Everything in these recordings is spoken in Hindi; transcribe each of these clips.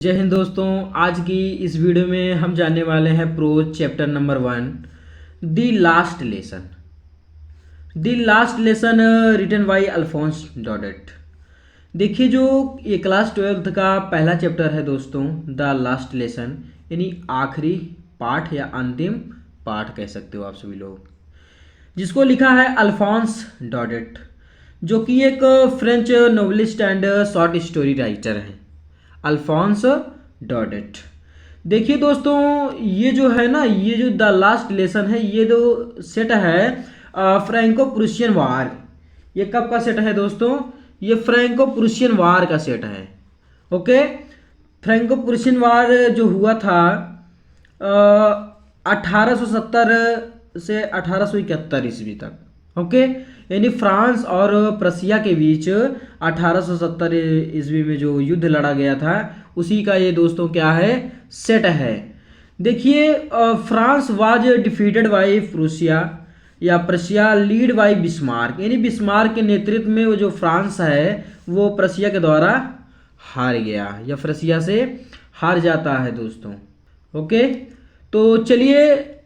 जय हिंद दोस्तों। आज की इस वीडियो में हम जानने वाले हैं prose chapter number 1, the last lesson. The last lesson written by Alphonse Daudet. देखिए, जो ये क्लास 12th का पहला चैप्टर है दोस्तों, द लास्ट लेसन, यानी आखिरी पाठ या अंतिम पाठ कह सकते हो आप सभी लोग, जिसको लिखा है अल्फोंस डॉडेट, जो कि एक French novelist and short story writer हैं, अल्फोंस डॉडेट। देखिए दोस्तों, ये जो है ना, ये जो द लास्ट लेसन है, ये जो सेट है फ्रैंको प्रूशियन वार। ये कब का सेट है दोस्तों? ये फ्रैंको प्रूशियन वार का सेट है। ओके, फ्रैंको प्रूशियन वार जो हुआ था 1870 से 1871 ईस्वी तक। ओके, यानी फ्रांस और प्रसिया के बीच 1870 ईस्वी में जो युद्ध लड़ा गया था, उसी का ये दोस्तों क्या है, सेट है। देखिए, France was defeated by Prussia या प्रसिया लीड बाय बिस्मार्क, यानी बिस्मार्क के नेतृत्व में वो जो फ्रांस है वो प्रसिया के द्वारा हार गया या प्रसिया से हार जाता है दोस्तों। ओके, तो चलिए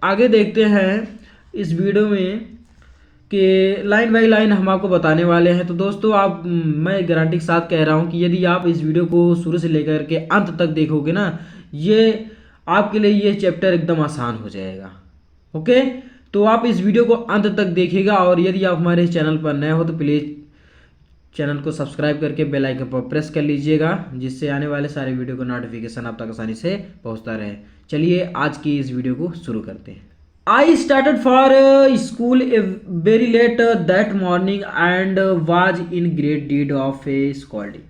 आगे देखते हैं इस वीडियो में कि लाइन बाई लाइन हम आपको बताने वाले हैं। तो दोस्तों, मैं गारंटी के साथ कह रहा हूं कि यदि आप इस वीडियो को शुरू से लेकर के अंत तक देखोगे ना, ये आपके लिए ये चैप्टर एकदम आसान हो जाएगा। ओके, तो आप इस वीडियो को अंत तक देखिएगा, और यदि आप हमारे चैनल पर नए हो तो प्लीज़ चैनल को सब्सक्राइब करके बेल आइकन पर प्रेस कर लीजिएगा, जिससे आने वाले सारे वीडियो का नोटिफिकेशन आप तक आसानी से पहुंचता रहे। चलिए आज की इस वीडियो को शुरू करते हैं। I started for school very late that morning and was in great need of a scolding।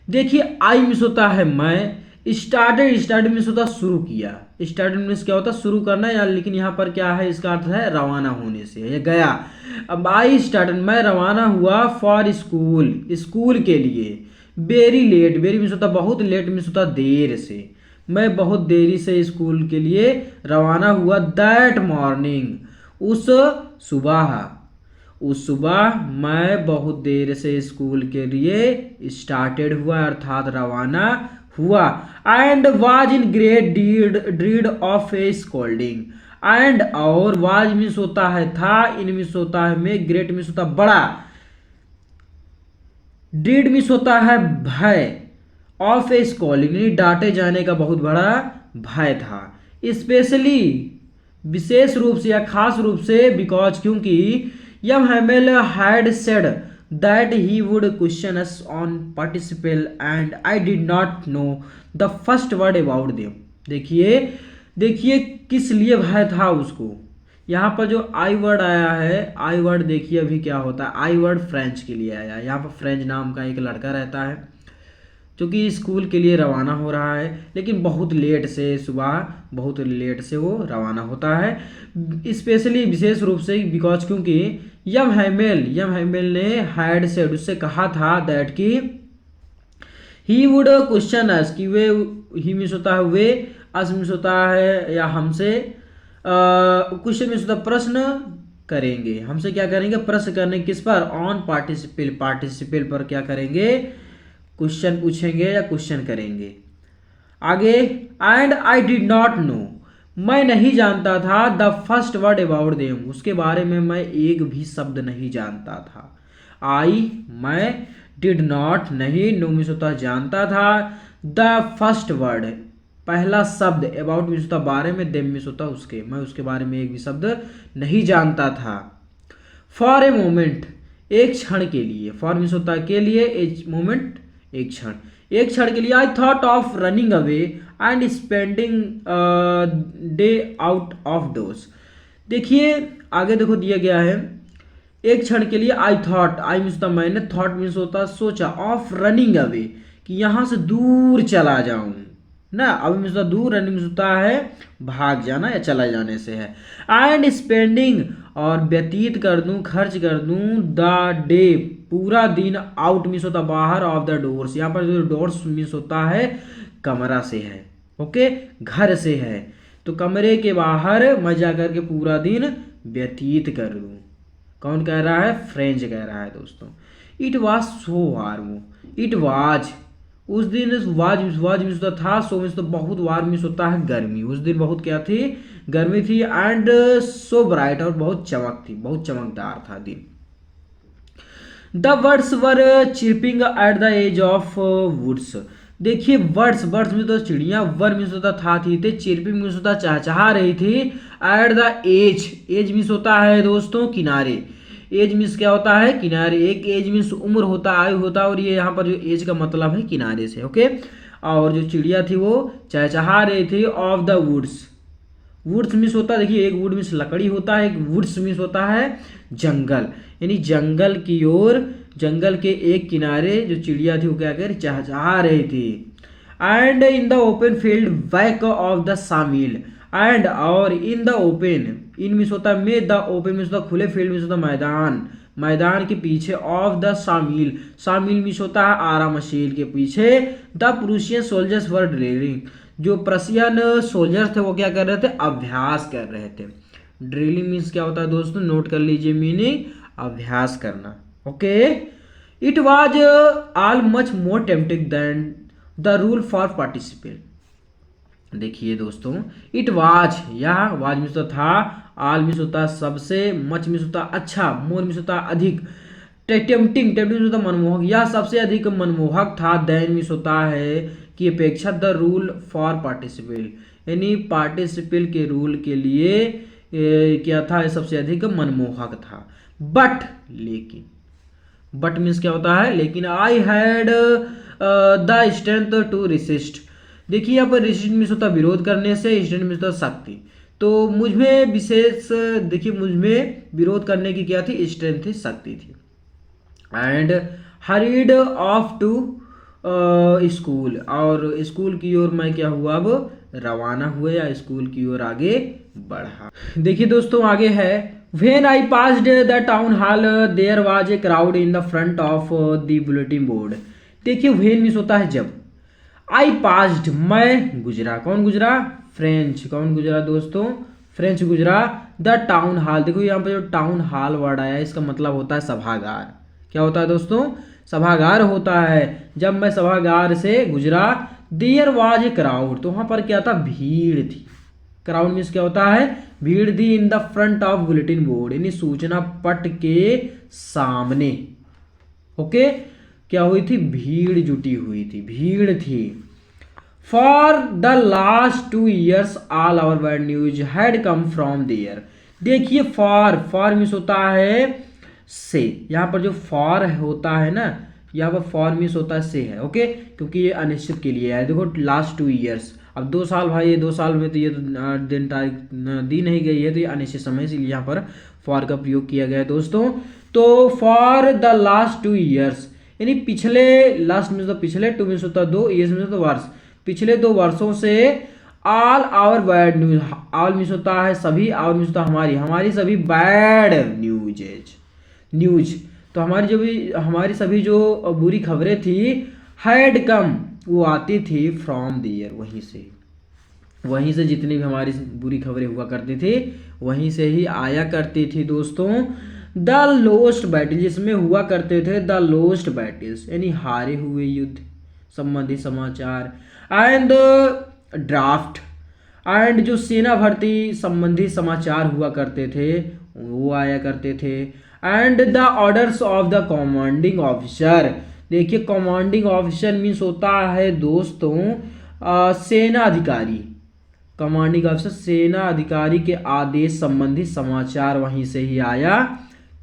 देखिए, आई मिस होता है मैं, स्टार्टेड मिस होता शुरू किया। स्टार्टेड मिस क्या होता है? शुरू करना, या लेकिन यहाँ पर क्या है, इसका अर्थ है रवाना होने से, ये गया। अब आई स्टार्टेड, मैं रवाना हुआ, फॉर स्कूल, स्कूल के लिए। वेरी लेट, वेरी मिस होता बहुत, लेट मिस होता देर से। मैं बहुत देरी से स्कूल के लिए रवाना हुआ। दैट मॉर्निंग, उस सुबह, उस सुबह मैं बहुत देर से स्कूल के लिए स्टार्टेड हुआ, अर्थात रवाना हुआ। And was in great dread of a scolding. And और वाज मिस होता है था, इन मिस होता है में, ग्रेट मिस होता बड़ा, ड्रीड मिस होता है भय, ऑफ ए स्कॉलिंग यानी डांटे जाने का बहुत बड़ा भय था। स्पेशली, विशेष रूप से या खास रूप से, बिकॉज क्योंकि M Hamel had said that he would question us on participle and I did not know the first word about them. देखिए देखिए किस लिए भय था उसको। यहाँ पर जो आई वर्ड आया है, आई वर्ड देखिए अभी क्या होता है, आई वर्ड फ्रेंच के लिए आया है। यहाँ पर फ्रेंच नाम का एक लड़का रहता है जो कि स्कूल के लिए रवाना हो रहा है, लेकिन बहुत लेट से, सुबह बहुत लेट से वो रवाना होता है। स्पेशली, विशेष रूप से, बिकॉज क्योंकि यम हैमेल ने हैड सेड, उससे कहा था, दैट कि ही वुड क्वेश्चन अस, कि वे, ही मिस होता है वे, अस मिस होता है या हमसे, क्वेश्चन मिस होता प्रश्न करेंगे, हमसे क्या करेंगे, प्रश्न करने किस पर, ऑन पार्टिसिपल, पार्टिसिपल पर क्या करेंगे, क्वेश्चन पूछेंगे या क्वेश्चन करेंगे। आगे, and I did not no, मैं नहीं जानता था, the first word about them, उसके बारे में मैं एक भी शब्द नहीं जानता था। आई, मैं, डिड नॉट नहीं, नो मिस होता जानता था, द फर्स्ट वर्ड पहला शब्द, अबाउट मिस होता बारे में, देम मिस होता उसके, मैं उसके बारे में एक भी शब्द नहीं जानता था। फॉर ए मोमेंट, एक क्षण के लिए, फॉर मिस होता के लिए, ए मोमेंट एक क्षण, एक क्षण के लिए, I thought of running away and spending day out of doors. देखिए आगे देखो दिया गया है, एक क्षण के लिए, आई थॉट, आई मीन्स होता मैंने, थॉट मीन्स होता सोचा, ऑफ रनिंग अवे कि यहां से दूर चला जाऊं ना, अभी मीन्स होता दूर, रनिंग मीन्स होता है भाग जाना या चला जाने से है। एंड स्पेंडिंग, और व्यतीत कर दूं, खर्च कर दूं, द डे, पूरा दिन, आउट मिस होता बाहर, ऑफ द डोर्स, यहाँ पर जो डोर्स मिस होता है कमरा से है। ओके, घर से है, तो कमरे के बाहर मैं जाकर के पूरा दिन व्यतीत कर दूं। कौन कह रहा है? फ्रेंच कह रहा है दोस्तों। It was so warm, it was, उस दिन वाज मीन्स होता था, सो मीन्स तो बहुत, वार मीन्स होता है गर्मी, उस दिन बहुत क्या थी, गर्मी थी, एंड सो ब्राइट और बहुत चमक थी, बहुत चमकदार था दिन। The words were chirping at the edge of woods. देखिए वर्ड्स में तो चिड़िया, वर मीन्स होता था, थी थे, चिरपिंग मीन्स होता चहचहा रही थी, एट द एज मीन्स होता है दोस्तों किनारे, एज मीन्स क्या होता है किनारे, एक एज मीन्स उम्र होता है, आयु होता है, और ये यहाँ पर जो एज का मतलब है किनारे से, ओके। और जो चिड़िया थी वो चहचहा रही थी of the woods, woods means होता है, देखिए एक वुड मीन्स लकड़ी होता है, एक वुड्स मीन्स होता है जंगल, यानी जंगल की ओर, जंगल के एक किनारे जो चिड़िया थी वो क्या कर चहचहा रही थी। And in the open field back of the सामिल, एंड और in the open, in means होता है में, द ओपन मीन्स होता है खुले, फील्ड मीन्स होता है मैदान, मैदान के पीछे, ऑफ द सामिल, सामिल मीन्स होता है आरा मशीन के पीछे, the Prussian soldiers were drilling, जो प्रशियन सोल्जर्स थे वो क्या कर रहे थे, अभ्यास कर रहे थे। ड्रिलिंग मीन्स क्या होता है दोस्तों, नोट कर लीजिए मीनिंग, अभ्यास करना, okay. It was all much more tempting than the rule for participate. देखिए दोस्तों, इट वाज, यह वाज मीन्स होता था, ऑल मीन्स होता सबसे, मच मीन्स होता अच्छा, मोर मीन्स होता अधिक, टेम्पटिंग होता मनमोहक, यह सबसे अधिक मनमोहक था, देन मीन्स होता है की अपेक्षा, द रूल फॉर पार्टिसिपेल, यानी पार्टिसिपेल के रूल के लिए क्या था, सबसे अधिक मनमोहक था। बट लेकिन, बट मीन्स क्या होता है लेकिन, I had the strength to resist. देखिए यहाँ पर रिसिस्ट मीन्स होता विरोध करने से, स्ट्रेंथ मीन्स होता शक्ति, तो मुझ में विशेष, देखिए मुझ में विरोध करने की क्या थी, स्ट्रेंथ थी, शक्ति थी। And hurried off to school, और स्कूल की ओर मैं क्या हुआ, अब रवाना हुए, या स्कूल की ओर आगे बढ़ा। देखिए दोस्तों आगे है, when I passed the town hall there was a crowd in the front of the bulletin board. देखिए व्हेन मीन्स होता है जब, आई पास्ड मैं गुजरा, कौन गुजरा, फ्रेंच, कौन गुजरा दोस्तों, फ्रेंच गुजरा, द टाउन हॉल, देखो यहाँ पर जो टाउन हॉल वर्ड आया इसका मतलब होता है सभागार, क्या होता है दोस्तों, सभागार होता है। जब मैं सभागार से गुजरा, देयर वाज ए क्राउड, तो वहां पर क्या था, भीड़ थी, क्राउड मीन्स क्या होता है, भीड़ थी, इन the front of bulletin board, यानी सूचना पट के सामने, ओके, क्या हुई थी, भीड़ जुटी हुई थी, भीड़ थी। For the last 2 years all our bad news had come from there. देखिए फॉर मीन्स होता है से, यहाँ पर जो फॉर होता है ना, यहाँ पर फॉर मीन्स होता है से है, ओके, क्योंकि ये अनिश्चित के लिए है। देखो लास्ट 2 years, अब 2 साल भाई, ये 2 साल में तो ये दिन तारीख दी नहीं गई है, तो ये अनिश्चित समय, इसलिए यहाँ पर फॉर का प्रयोग किया गया है दोस्तों। तो फॉर द लास्ट 2 years, यानी पिछले, लास्ट मीन्स तो पिछले, 2 मीन्स होता है 2, ईयर्स मीन्स तो वर्ष, पिछले 2 वर्षों से, all our bad news, all means होता है सभी, आवर मीन्स होता है हमारी सभी बैड न्यूज, तो हमारी सभी जो बुरी खबरें थी, हैड कम, वो आती थी, फ्रॉम देयर, वहीं से जितनी भी हमारी बुरी खबरें हुआ करती थी वहीं से ही आया करती थी दोस्तों। द लोस्ट बैटल, जिसमें हुआ करते थे द लोस्ट बैटल्स, यानी हारे हुए युद्ध संबंधी समाचार, एंड ड्राफ्ट, एंड जो सेना भर्ती संबंधी समाचार हुआ करते थे वो आया करते थे, and the orders of the commanding officer. देखिए कमांडिंग ऑफिसर मीन्स होता है दोस्तों सेना अधिकारी, कमांडिंग ऑफिसर सेना अधिकारी के आदेश संबंधी समाचार वहीं से ही आया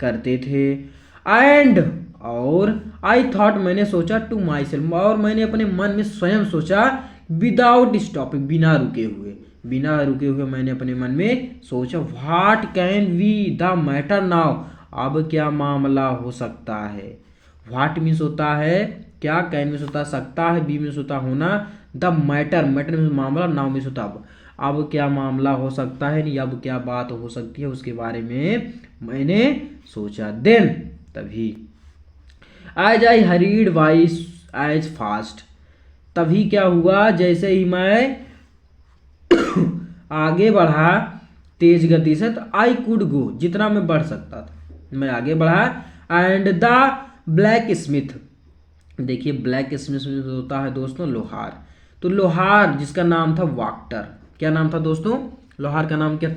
करते थे। एंड और आई थॉट, मैंने सोचा, टू माई सेल्फ, और मैंने अपने मन में स्वयं सोचा, विदाउट स्टॉपिंग, बिना रुके हुए मैंने अपने मन में सोचा, what can we the matter now, अब क्या मामला हो सकता है। व्हाट मीन्स होता है क्या, कैन मीन्स होता सकता है, बी मीन्स होता होना, द मैटर मीन्स मामला, नाउ मीन्स होता अब क्या मामला हो सकता है, नहीं अब क्या बात हो सकती है, उसके बारे में मैंने सोचा। देन तभी, as I hurried vice as fast, तभी क्या हुआ, जैसे ही मैं आगे बढ़ा तेज गति से, तो आई कुड गो, जितना मैं बढ़ सकता था मैं आगे बढ़ा, एंड द ब्लैक स्मिथ, देखिए ब्लैक स्मिथ में होता है दोस्तों लोहार। तो लोहार जिसका नाम था वाक्टर, क्या नाम था दोस्तों, लोहार का नाम क्या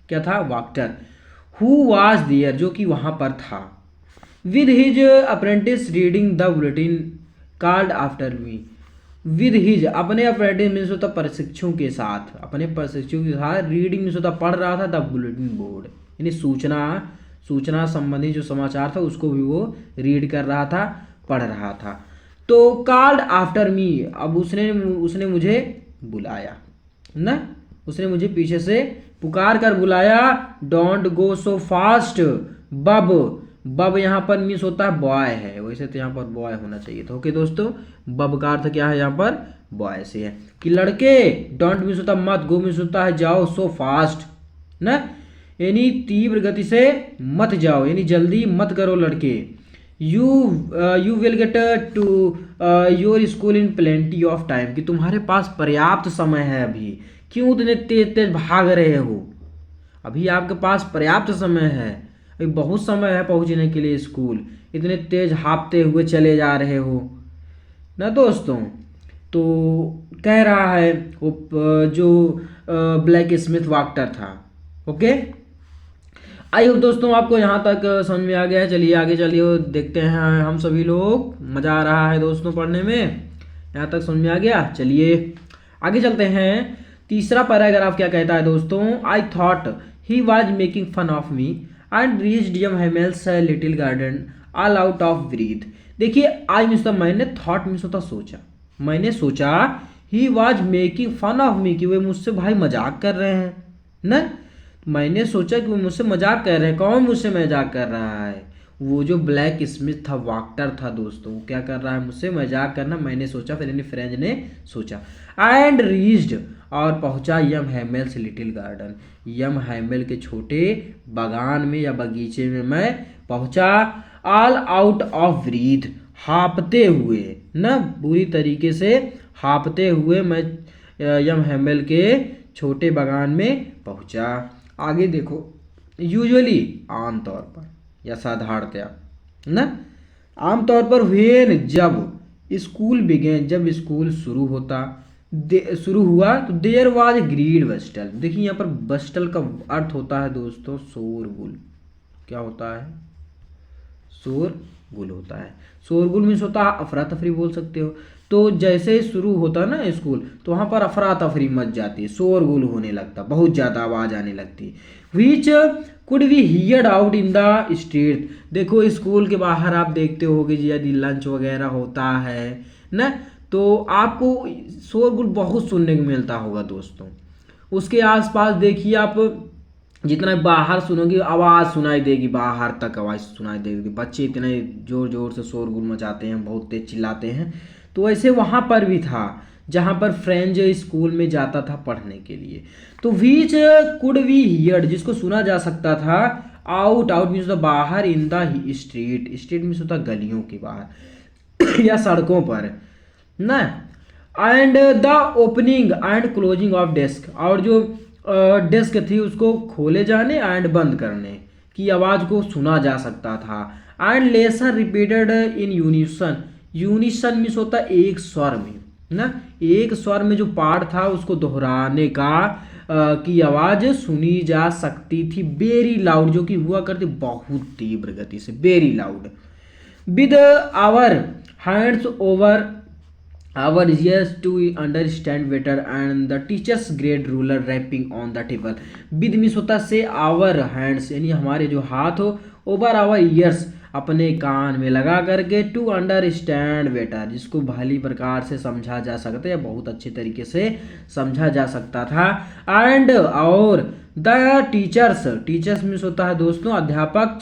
क्या था, वाक्टर। हु वाज देयर, जो कि वहां पर था, with his apprentice reading the bulletin card after me. With his अपने अप्रेंटिस मीन्स होता प्रशिक्षु के साथ, अपने प्रशिक्षु के साथ रीडिंग मीन्स होता पढ़ रहा था द बुलेटिन बोर्ड, यानी सूचना सूचना संबंधी जो समाचार था उसको भी वो रीड कर रहा था, पढ़ रहा था। तो कॉल्ड आफ्टर मी, अब उसने उसने मुझे बुलाया ना, उसने मुझे पीछे से पुकार कर बुलाया। डोंट गो सो फास्ट बब, बब यहाँ पर मीन्स होता है बॉय है, वैसे तो यहाँ पर बॉय होना चाहिए था। ओके दोस्तों, बब का अर्थ क्या है यहाँ पर, बॉय से है कि लड़के। डोंट मीन्स होता है मत, गो मीन्स होता है जाओ, सो फास्ट ना, यानी तीव्र गति से मत जाओ, यानी जल्दी मत करो लड़के। You will get to your school in plenty of time, कि तुम्हारे पास पर्याप्त समय है अभी, क्यों इतने तेज तेज भाग रहे हो, अभी आपके पास पर्याप्त समय है, अभी बहुत समय है पहुंचने के लिए स्कूल, इतने तेज हाँफते हुए चले जा रहे हो ना दोस्तों। तो कह रहा है वो जो ब्लैक स्मिथ वाक्टर था। ओके, आई होप दोस्तों आपको यहाँ तक समझ में आ गया है। चलिए आगे चलिए देखते हैं, हम सभी लोग मज़ा आ रहा है दोस्तों पढ़ने में, यहाँ तक समझ में आ गया। चलिए आगे चलते हैं। तीसरा पैराग्राफ क्या कहता है दोस्तों, I thought he was making fun of me and reached M Hamel's little garden all out of breath. देखिए आई मीन्स तो मैंने, थॉट मीन्स होता सोचा, मैंने सोचा, he was making fun of me, कि वे मुझसे भाई मजाक कर रहे हैं ना, मैंने सोचा कि वो मुझसे मजाक कर रहे हैं। कौन मुझसे मजाक कर रहा है, वो जो ब्लैक स्मिथ था, वाक्टर था दोस्तों, वो क्या कर रहा है, मुझसे मजाक करना। मैंने सोचा, फिर यानी फ्रेंड ने सोचा। एंड रीच्ड, और पहुंचा यम हैमेल्स लिटिल गार्डन, यम हैमेल के छोटे बागान में या बगीचे में मैं पहुंचा। ऑल आउट ऑफ ब्रीथ, हाँपते हुए ना, बुरी तरीके से हाँपते हुए मैं यम हैमेल के छोटे बागान में पहुंचा। आगे देखो, यूजुअली आमतौर पर या साधारणतया ना, आमतौर पर व्हेन जब, स्कूल बिगेन जब स्कूल शुरू होता, शुरू हुआ, तो देयर वाज ग्रीड बस्टल। देखिए यहाँ पर बस्टल का अर्थ होता है दोस्तों शोरगुल, क्या होता है, शोरगुल होता है। शोरगुल मीन्स होता है अफरा तफरी बोल सकते हो। तो जैसे ही शुरू होता है ना स्कूल, तो वहाँ पर अफरा तफरी मच जाती है, शोरगुल होने लगता, बहुत ज़्यादा आवाज़ आने लगती। Which could be heard out in the street. देखो स्कूल के बाहर आप देखते होगे यदि लंच वगैरह होता है ना, तो आपको शोरगुल बहुत सुनने को मिलता होगा दोस्तों। उसके आसपास देखिए आप, जितना बाहर सुनोगे आवाज़ सुनाई देगी, बाहर तक आवाज़ सुनाई देगी, बच्चे इतने ज़ोर ज़ोर से शोरगुल मचाते हैं, बहुत तेज चिल्लाते हैं। तो ऐसे वहाँ पर भी था जहाँ पर फ्रेंच स्कूल में जाता था पढ़ने के लिए। तो विच कुड बी हियर्ड, जिसको सुना जा सकता था, आउट, आउट मीन्स होता बाहर, in the street, street means होता गलियों के बाहर या सड़कों पर ना। And the opening and closing of desk, और जो डेस्क थी उसको खोले जाने एंड बंद करने की आवाज़ को सुना जा सकता था। And lesson repeated in unison, unison means होता एक स्वर में ना, एक स्वर में जो पाठ था उसको दोहराने का की आवाज़ सुनी जा सकती थी। वेरी लाउड, जो कि हुआ करती बहुत तीव्र गति से, very loud. With our hands over our ears to understand better and the teacher's grade ruler wrapping on the table। with means होता से our hands, यानी हमारे जो हाथ हो, over our ears, अपने कान में लगा करके, to understand better, जिसको भली प्रकार से समझा जा सकता है, बहुत अच्छे तरीके से समझा जा सकता था। and और the teachers, टीचर्स मीन्स होता है दोस्तों अध्यापक,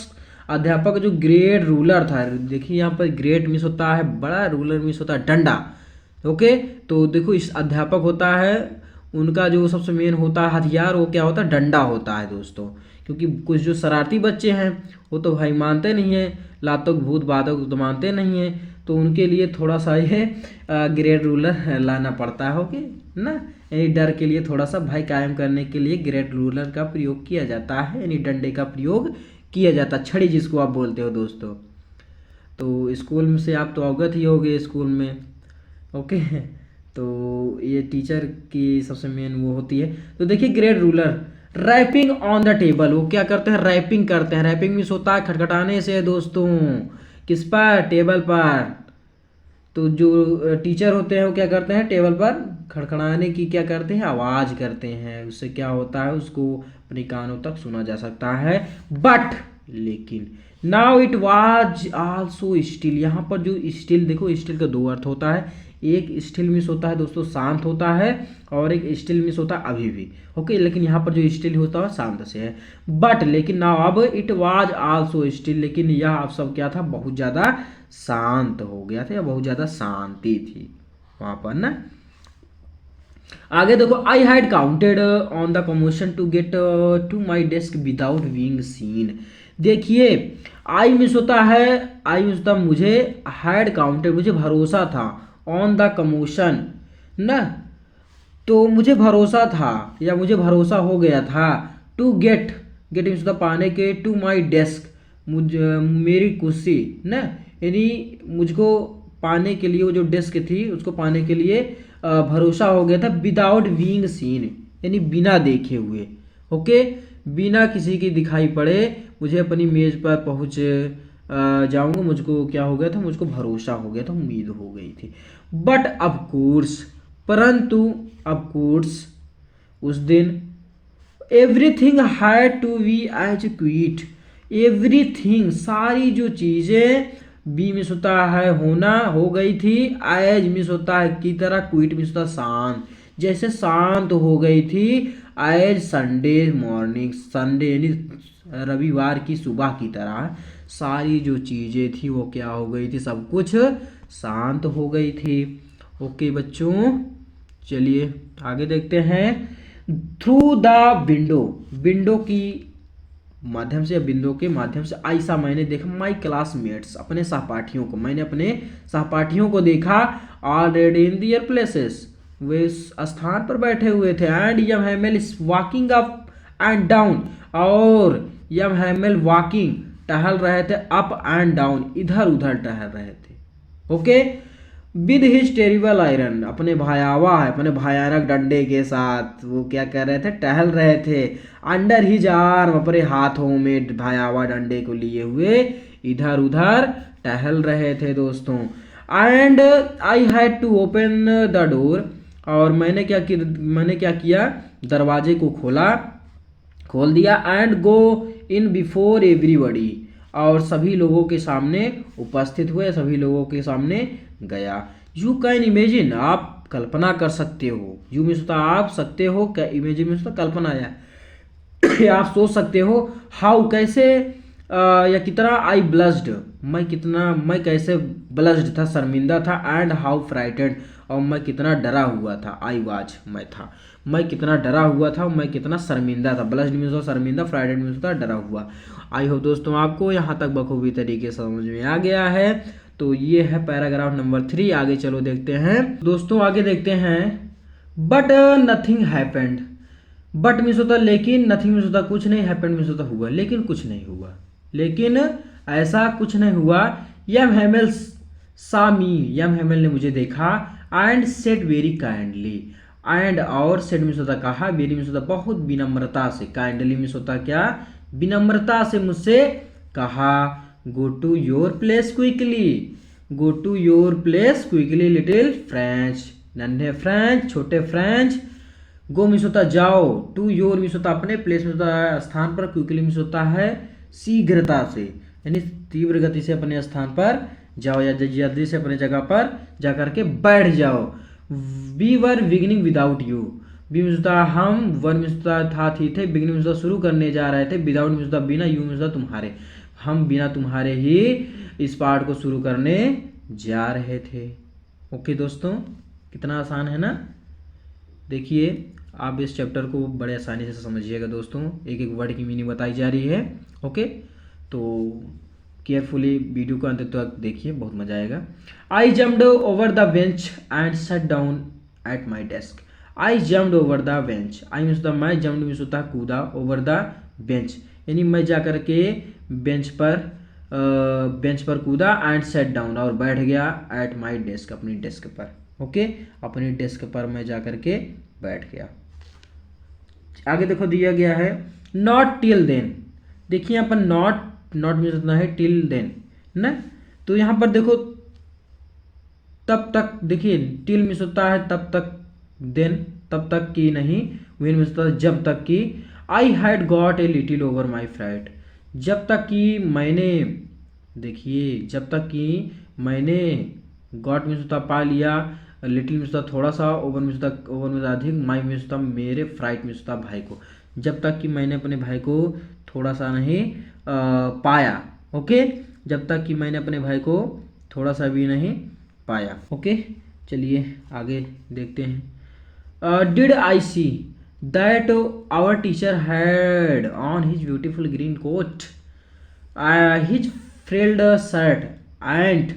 अध्यापक जो ग्रेड रूलर था, देखिए यहाँ पर ग्रेड मीन्स होता है बड़ा, रूलर मीन्स होता है डंडा। ओके, तो देखो इस अध्यापक होता है, उनका जो सबसे मेन होता है हथियार, वो क्या होता है, डंडा होता है दोस्तों। क्योंकि कुछ जो शरारती बच्चे हैं वो तो भाई मानते नहीं हैं, लातों भूत बातों को तो मानते नहीं हैं, तो उनके लिए थोड़ा सा ये ग्रेड रूलर लाना पड़ता है। ओके ना, यानी डर के लिए थोड़ा सा भय कायम करने के लिए ग्रेड रूलर का प्रयोग किया जाता है, यानी डंडे का प्रयोग किया जाता है, छड़ी जिसको आप बोलते हो दोस्तों। तो स्कूल में से आप तो अवगत ही होगे स्कूल में। ओके तो ये टीचर की सबसे मेन वो होती है। तो देखिए great ruler rapping on the table, वो क्या करते हैं, रैपिंग करते हैं। रैपिंग मीन्स होता है खटखटाने से दोस्तों, किस पर, टेबल पर। तो जो टीचर होते हैं वो क्या करते हैं, टेबल पर खड़खड़ाने की क्या करते हैं, आवाज करते हैं। उससे क्या होता है, उसको अपने कानों तक सुना जा सकता है। बट लेकिन now it was also still, यहाँ पर जो स्टिल, देखो स्टिल का दो अर्थ होता है। एक स्टिल मीन्स होता है दोस्तों शांत होता है, और एक स्टिल मीन्स होता है अभी भी। ओके, लेकिन यहाँ पर जो स्टिल होता है शांत से है। बट लेकिन नाउ अब इट वाज आल्सो स्टिल, लेकिन यह अब सब क्या था, बहुत ज़्यादा शांत हो गया था, या बहुत ज़्यादा शांति थी वहाँ पर ना। आगे देखो, I had counted on the commotion to get to my desk without being seen. देखिए आई मिस होता है, आई मिस होता मुझे, हैड काउंटेड मुझे भरोसा था, ऑन द कमोशन ना, तो मुझे भरोसा था या मुझे भरोसा हो गया था, टू गेट, गेट मीन्स होता पाने के, टू माई डेस्क मेरी कुर्सी ना, यानी मुझको पाने के लिए, वो जो डेस्क थी उसको पाने के लिए भरोसा हो गया था, विदाउट बीइंग सीन यानी बिना देखे हुए। ओके, बिना किसी की दिखाई पड़े मुझे अपनी मेज पर पहुंच जाऊंगा, मुझको क्या हो गया था, मुझको भरोसा हो गया था, उम्मीद हो गई थी। बट ऑफ कोर्स, परंतु ऑफ कोर्स उस दिन everything had to be as quiet, everything सारी जो चीजें, बी मिस होता है होना, हो गई थी, एज मिस होता है की तरह, क्विट मिस होता है शांत, जैसे शांत हो गई थी, एज संडे मॉर्निंग, संडे यानी रविवार की सुबह की तरह सारी जो चीजें थी वो क्या हो गई थी, सब कुछ शांत हो गई थी। ओके बच्चों, चलिए आगे देखते हैं। थ्रू द विंडो, विंडो की माध्यम से या बिंदु के माध्यम से, ऐसा मैंने देखा, माई क्लासमेट्स अपने सहपाठियों को, मैंने अपने सहपाठियों को देखा, ऑलरेडी इन दियर प्लेसेस वे इस स्थान पर बैठे हुए थे, and M Hamel is walking up and down, और यम हैमल वॉकिंग टहल रहे थे, अप एंड डाउन इधर उधर टहल रहे थे। Okay, with his terrible iron अपने भयावह है, अपने भयानक डंडे के साथ वो क्या कर रहे थे, टहल रहे थे, अंडर हिज आर्म अपने हाथों में भयावह डंडे को लिए हुए इधर उधर टहल रहे थे दोस्तों। And I had to open the door, और मैंने क्या किया, दरवाजे को खोल दिया, and go in before everybody, और सभी लोगों के सामने उपस्थित हुए, सभी लोगों के सामने गया। यू कैन इमेजिन, आप कल्पना कर सकते हो, यू मीन्स होता आप सकते हो, क्या इमेजिन मीन्स होता कल्पना या आप सोच सकते हो, हाउ कैसे या कितना, आई ब्लस्ड मैं कैसे ब्लस्ड था, शर्मिंदा था, एंड हाउ फ्राइटेड और मैं कितना डरा हुआ था, आई वाज मैं कितना डरा हुआ था, मैं कितना शर्मिंदा था, ब्लस्ड मीन्स होता शर्मिंदा, फ्राइटेड मीन्स होता डरा हुआ। आई होप दोस्तों आपको यहाँ तक बखूबी तरीके से समझ में आ गया है। तो ये है पैराग्राफ नंबर 3। आगे चलो देखते हैं दोस्तों, आगे देखते हैं। But nothing happened, but means होता लेकिन, नथिंग मीन्स होता कुछ नहीं, हैपेंड मीन्स होता हुआ, लेकिन कुछ नहीं हुआ, लेकिन ऐसा कुछ नहीं हुआ। यम हेमल सा मी, यम हेमल ने मुझे देखा, and said very kindly, and और सेड मीन्स होता कहा, वेरी मीन्स होता बहुत विनम्रता से, काइंडली मीन्स होता क्या, विनम्रता से मुझसे कहा, go to your place quickly, go to your place quickly little French, नन्हे फ्रेंच, छोटे फ्रेंच। गो मीन्स होता जाओ, टू योर मीन्स होता अपने, प्लेस मीन्स होता है स्थान पर, क्विकली मीन्स होता है शीघ्रता से, यानी तीव्र गति से अपने स्थान पर जाओ, या जल्दी से अपने जगह पर जाकर के बैठ जाओ। We were beginning without you, be means होता हम, वन मीन्स होता था थी थे, बिगिनिंग मीन्स होता शुरू करने जा रहे थे, विदाउट मीन्स होता बिना, यू मीन्स होता तुम्हारे, हम बिना तुम्हारे ही इस पार्ट को शुरू करने जा रहे थे। ओके दोस्तों, कितना आसान है ना। देखिए आप इस चैप्टर को बड़े आसानी से समझिएगा दोस्तों, एक एक वर्ड की मीनिंग बताई जा रही है। ओके, तो केयरफुली वीडियो को अंत तक देखिए, बहुत मजा आएगा। आई jumped over the bench and shut down at my desk, I jumped over the bench, I means होता मैं, जम्प्ड मीन्स होता कूदा, ओवर द बेंच यानी मैं जा कर के बेंच पर बेंच पर कूदा एंड सेट डाउन, और बैठ गया एट माई डेस्क, अपनी डेस्क पर। ओके, अपनी डेस्क पर मैं जा करके बैठ गया। आगे देखो दिया गया है नॉट टिल देन। देखिए यहाँ पर नॉट मीन्स होता है टिल देन ना, तो यहाँ पर देखो तब तक, देखिए टिल मीन्स होता है तब तक, देन तब तक की नहीं, व्हेन मीन्स होता है जब तक की। I had got a little over my fright, जब तक कि मैंने, देखिए जब तक कि मैंने, गॉट मीन्स होता पा लिया, लिटिल मीन्स होता थोड़ा सा, ओवर मीन्स होता, ओवर मीन्स अधिक, माई मीन्स होता मेरे, फ्राइट मीन्स होता भाई को। जब तक कि मैंने अपने भाई को थोड़ा सा नहीं पाया। ओके, जब तक कि मैंने अपने भाई को थोड़ा सा भी नहीं पाया। ओके, चलिए आगे देखते हैं। Did I see that our teacher had on his beautiful green coat, his frilled shirt and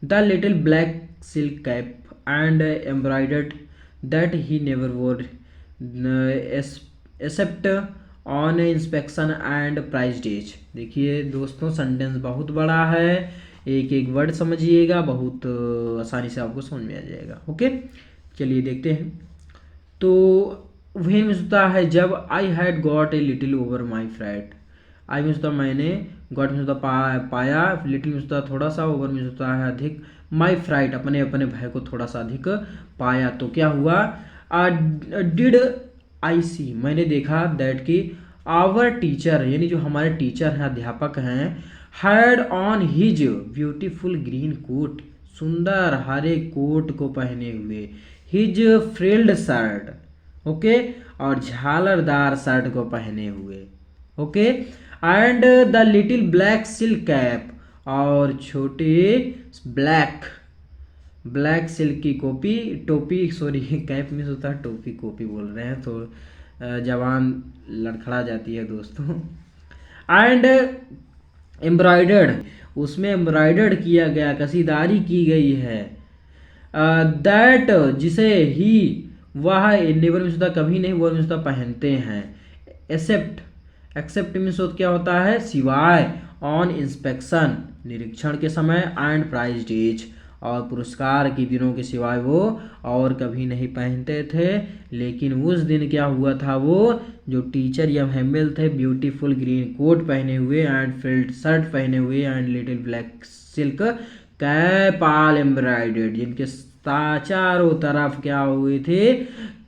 the little black silk cap and embroidered that he never wore except on inspection and price days। देखिए दोस्तों सेंटेंस बहुत बड़ा है, एक एक वर्ड समझिएगा, बहुत आसानी से आपको समझ में आ जाएगा। ओके, चलिए देखते हैं। तो वही मीन्स होता है जब, I had got a little over my fright, I means होता मैंने, गॉट मीन्स होता पाया, लिटिल मीन्स होता थोड़ा सा, ओवर मीन्स होता है अधिक, माई फ्राइट अपने भाई को थोड़ा सा अधिक पाया। तो क्या हुआ, डिड आई सी मैंने देखा, दैट की आवर टीचर यानी जो हमारे टीचर हैं, अध्यापक हैं, had on his beautiful green coat, सुंदर हरे कोट को पहने हुए, हिज फ्रिल्ड शर्ट, ओके, और झालरदार शर्ट को पहने हुए। Okay, and the little black silk cap, और छोटे ब्लैक सिल्क की टोपी, सॉरी कैप में होता है टोपी, कॉपी बोल रहे हैं तो जवान लड़खड़ा जाती है दोस्तों। एंड एम्ब्रॉयडर्ड, उसमें एम्ब्रॉयडर्ड किया गया, कसीदारी की गई है, दैट जिसे ही वह नेवर मीन्स होता कभी नहीं, वो मीन्स होता पहनते हैं, एक्सेप्ट मीन्स क्या होता है सिवाय, ऑन इंस्पेक्शन निरीक्षण के समय, एंड प्राइज डेज और पुरस्कार के दिनों के सिवाय वो और कभी नहीं पहनते थे। लेकिन उस दिन क्या हुआ था, वो जो टीचर या हेमिल थे ब्यूटीफुल ग्रीन कोट पहने हुए एंड फ्रिल्ड शर्ट पहने हुए and little black silk cap all embroidered, जिनके चारों तरफ क्या हुए थे,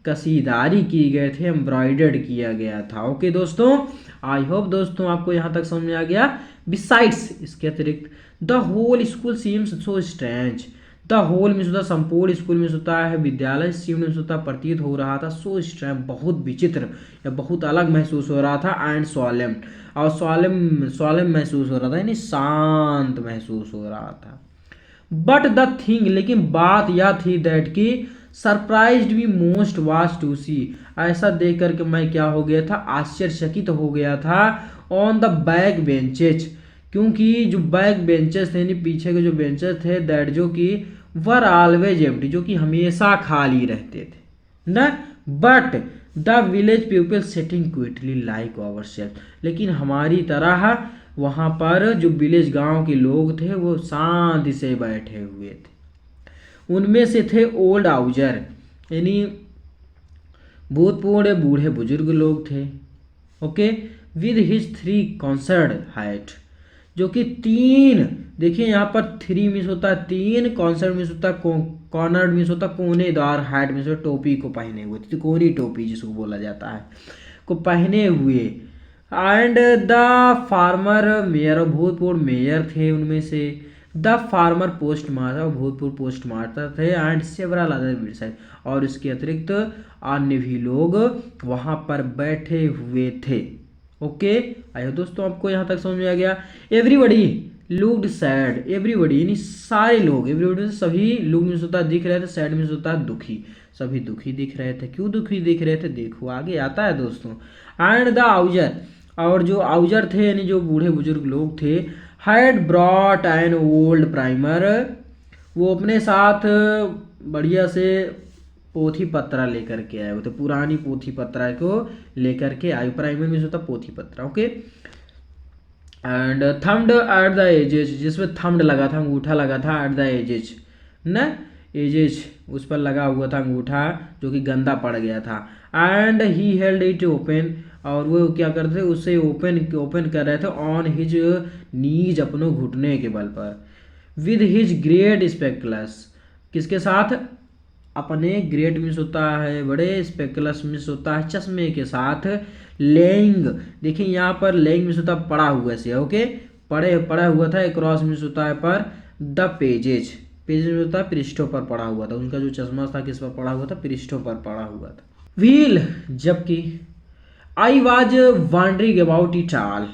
कसीदारी की गए थे, एम्ब्रॉयडर्ड किया गया था। ओके दोस्तों, आई होप दोस्तों आपको यहाँ तक समझ में आ गया। बिसाइड्स, इसके अतिरिक्त, the whole school seems so strange, the whole means होता संपूर्ण, स्कूल मीन्स होता है विद्यालय, सीम मीन्स होता प्रतीत हो रहा था, सो स्ट्रेंज बहुत विचित्र या बहुत अलग महसूस हो रहा था, एंड सोलेम, और सोलेम महसूस हो रहा था, यानी शांत महसूस हो रहा था। बट द थिंग, लेकिन बात यह थी, दैट की surprised me most was to see, ऐसा देख करके मैं क्या हो गया था, आश्चर्यचकित हो गया था, ऑन द बैक बेंचेज, क्योंकि जो बैक बेंचेस थे यानी पीछे के जो बेंचेस थे, दैट जो कि वर ऑलवेज एम्प्टी, जो कि हमेशा खाली रहते थे ना, but the village people sitting quietly like our self, लेकिन हमारी तरह वहाँ पर जो विलेज गांव के लोग थे वो शांति से बैठे हुए थे। उनमें से थे ओल्ड आउजर, यानी भूतपूर्व बूढ़े बुजुर्ग लोग थे। ओके, विद हिज 3 कॉन्सर्ड हाइट, जो कि 3, देखिए यहाँ पर 3 मीन्स होता है 3, कॉन्सर्ड मीन्स होता है कॉर्नर्ड मीन्स होता कोनेदार, हाइट मीन्स होता टोपी को पहने हुए, त्रिकोणी टोपी जिसको बोला जाता है, को पहने हुए। एंड द फार्मर मेयर, भूतपूर्व मेयर थे उनमें से, द फार्मर पोस्ट मास्टर, भूतपूर्व पोस्ट मास्टर थे, एंड सेवरल अदर विटनेस, और इसके अतिरिक्त अन्य भी लोग वहाँ पर बैठे हुए थे। ओके, आइए दोस्तों आपको यहाँ तक समझ में आ गया। एवरीबडी लुक्ड सैड, एवरीबडी यानी सारे लोग, एवरीबडी सभी, लुक मीन्स होता है दिख रहे थे, सैड मीन्स होता है दुखी, सभी दुखी दिख रहे थे। क्यों दुखी दिख रहे थे, देखो आगे आता है दोस्तों। एंड द आउजर, और जो आउजर थे यानी जो बूढ़े बुजुर्ग लोग थे, had brought an old primer, वो अपने साथ बढ़िया से पोथी पत्रा लेकर के आए, वो तो पुरानी पोथी पत्रा को लेकर के आए, प्राइमर में होता पोथी पत्रा। Okay, and thumbed at the edges, जिसमें थम्ड लगा था, अंगूठा लगा था, एट द एजेज न, एजेज उस पर लगा हुआ था अंगूठा जो कि गंदा पड़ गया था। And he held it open, और वो क्या करते थे, उसे ओपन ओपन कर रहे थे ऑन हिज नीज, अपनों घुटने के बल पर, विद हिज ग्रेट स्पेक्युलस, किसके साथ, अपने ग्रेट मीन्स होता है बड़े, स्पेक्युलस मीन्स होता है चश्मे के साथ, लेइंग, देखिए यहाँ पर लेइंग मीन्स होता है पड़ा हुआ से, ओके, पड़ा हुआ था, क्रॉस मीन्स होता है पर, द पेजेज, पेजेज होता है पृष्ठों पर पड़ा हुआ था, उनका जो चश्मा था किस पर पड़ा हुआ था, पृष्ठों पर पड़ा हुआ था। व्हील, जबकि, I was wondering about it all,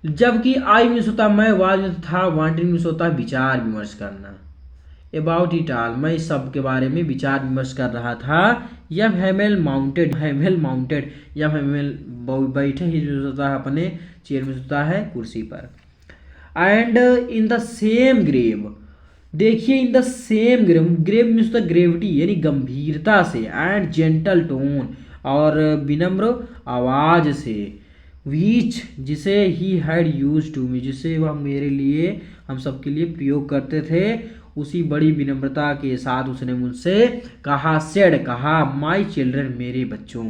जबकि आई मीन्स होता मैं, वाज मीन्स था, वॉन्डरिंग मीन्स होता है विचार विमर्श करना, अबाउट इट ऑल मैं इस सब के बारे में विचार विमर्श कर रहा था। यह हेमेल माउंटेड या हेमेल बैठे ही होता है अपने चेयर में होता है कुर्सी पर। And in the same grave, देखिए in the same grave means the gravity यानी गंभीरता से, एंड जेंटल टोन और विनम्र आवाज से, विच जिसे he had use to me, जिसे वह मेरे लिए हम सबके लिए प्रयोग करते थे, उसी बड़ी विनम्रता के साथ उसने मुझसे कहा, सेड कहा, माई चिल्ड्रन मेरे बच्चों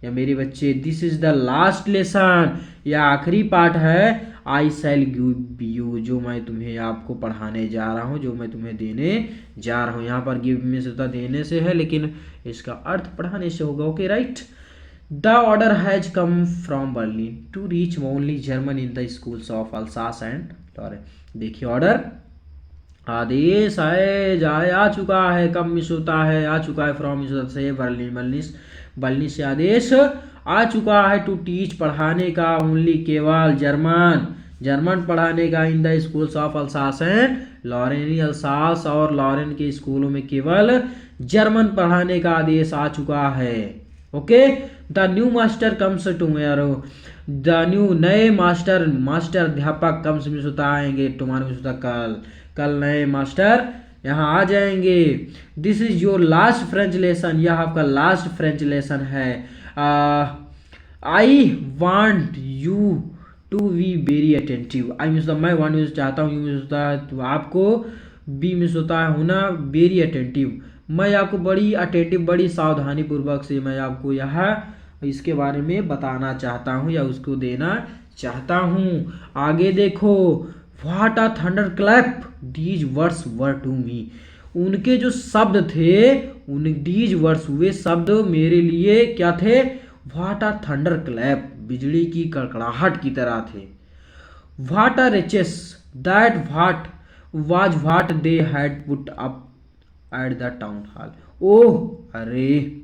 या मेरे बच्चे, this is the last lesson, यह आखिरी पाठ है, आई शैल गिव यू, जो मैं तुम्हें आपको पढ़ाने जा रहा हूँ, जो मैं तुम्हें देने जा रहा हूँ। यहाँ पर गिव में से देने से है, लेकिन इसका अर्थ पढ़ाने से होगा, okay right. The order has come from Berlin to reach only German in the schools of Alsace and Lorraine, देखिए ऑर्डर, आदेश आए जाए आ चुका है, कब मिस होता है, आ चुका है, फ्रॉम मिस से, बर्लिन से आदेश आ चुका है, टू टीच पढ़ाने का, ओनली केवल, जर्मन पढ़ाने का, in the schools of Alsace and Lorraine, Alsace और लॉरेन के स्कूलों में केवल जर्मन पढ़ाने का आदेश आ चुका है, okay. The new master comes tomorrow, the new नए मास्टर अध्यापक कम्स मिस होता आएंगे, टुमारो मिस होता कल नए मास्टर यहाँ आ जाएंगे। This is your last French lesson, यह आपका लास्ट फ्रेंच लेसन है। I want you to be very attentive, I means मैं वांट मीन्स चाहता हूँ, यू मीन्स होता है तो आपको, बी मीन्स होता है होना, वेरी अटेंटिव, मैं आपको बड़ी अटेंटिव बड़ी सावधानी पूर्वक से मैं आपको यह इसके बारे में बताना चाहता हूँ या उसको देना चाहता हूँ। आगे देखो, what a thunderclap these words were to me, उनके जो शब्द थे, उन दीज वर्ड्स वे शब्द मेरे लिए क्या थे, व्हाट अ थंडर क्लैप बिजली की कड़कड़ाहट की तरह थे। What a riches that what was what they had put up at the town hall, oh अरे,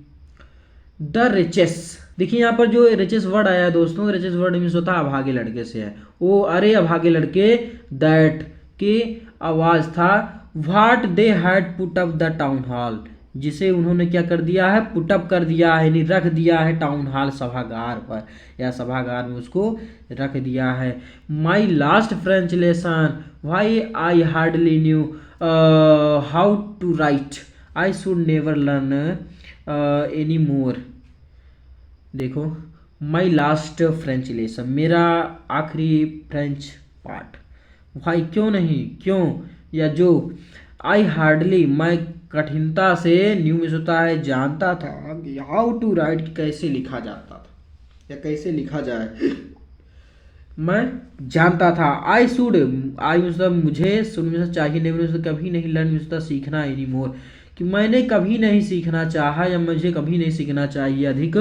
द रिचेस, देखिए यहाँ पर जो रिचेस वर्ड आया है दोस्तों, रिचेस वर्ड मीन्स होता है अभागे लड़के से है, ओ अरे अभागे लड़के, दैट के आवाज था, what they had put up the town hall, जिसे उन्होंने क्या कर दिया है, पुटअप कर दिया है, यानी रख दिया है टाउन हॉल सभागार पर या सभागार में उसको रख दिया है। My last French lesson why I hardly knew how to write, I should never learn any more, देखो माई लास्ट फ्रेंच लेसन, मेरा आखिरी फ्रेंच पार्ट, भाई क्यों नहीं, क्यों या जो, आई हार्डली मैं कठिनता से, न्यू में होता है जानता था, हाउ टू राइट कैसे लिखा जाता था या कैसे लिखा जाए, मैं जानता था, आई शुड, आई मतलब मुझे सुन चाहिए, नहीं कभी नहीं, लर्न में सीखना एनी मोर, कि मैंने कभी नहीं सीखना चाहा या मुझे कभी नहीं सीखना चाहिए अधिक।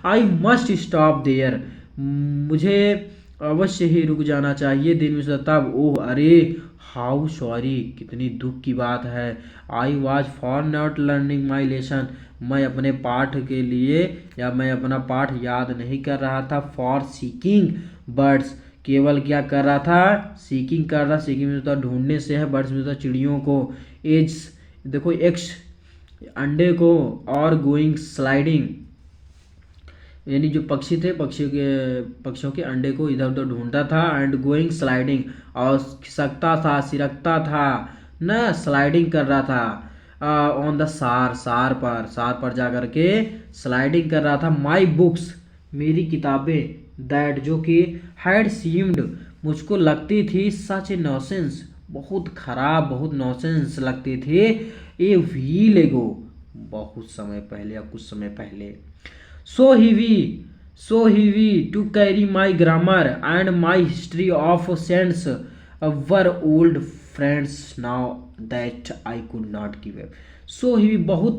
आई मस्ट स्टॉप देयर, मुझे अवश्य ही रुक जाना चाहिए, दिन में तब, ओह अरे, हाउ सॉरी कितनी दुख की बात है, I was for not learning my lesson, मैं अपने पाठ के लिए या मैं अपना पाठ याद नहीं कर रहा था, फॉर सीकिंग बर्ड्स, केवल क्या कर रहा था, सीकिंग कर रहा, सीकिंग में होता ढूंढने से है, बर्ड्स में होता चिड़ियों को, एज देखो एक्स अंडे को, और गोइंग स्लाइडिंग यानी जो पक्षी थे पक्षियों के अंडे को इधर उधर ढूंढता था, एंड गोइंग स्लाइडिंग और खिसकता था सिरकता था न, स्लाइडिंग कर रहा था, ऑन द सार पर जा कर के स्लाइडिंग कर रहा था, माई बुक्स मेरी किताबें, दैट जो कि हैड सीम्ड मुझको लगती थी सच ए नॉसेंस, बहुत खराब, बहुत नॉसेंस लगती थी ए व्हील एगो, बहुत समय पहले या कुछ समय पहले। So heavy, so heavy to carry my grammar and my history of sense were old friends now that I could not give up. सो ही बहुत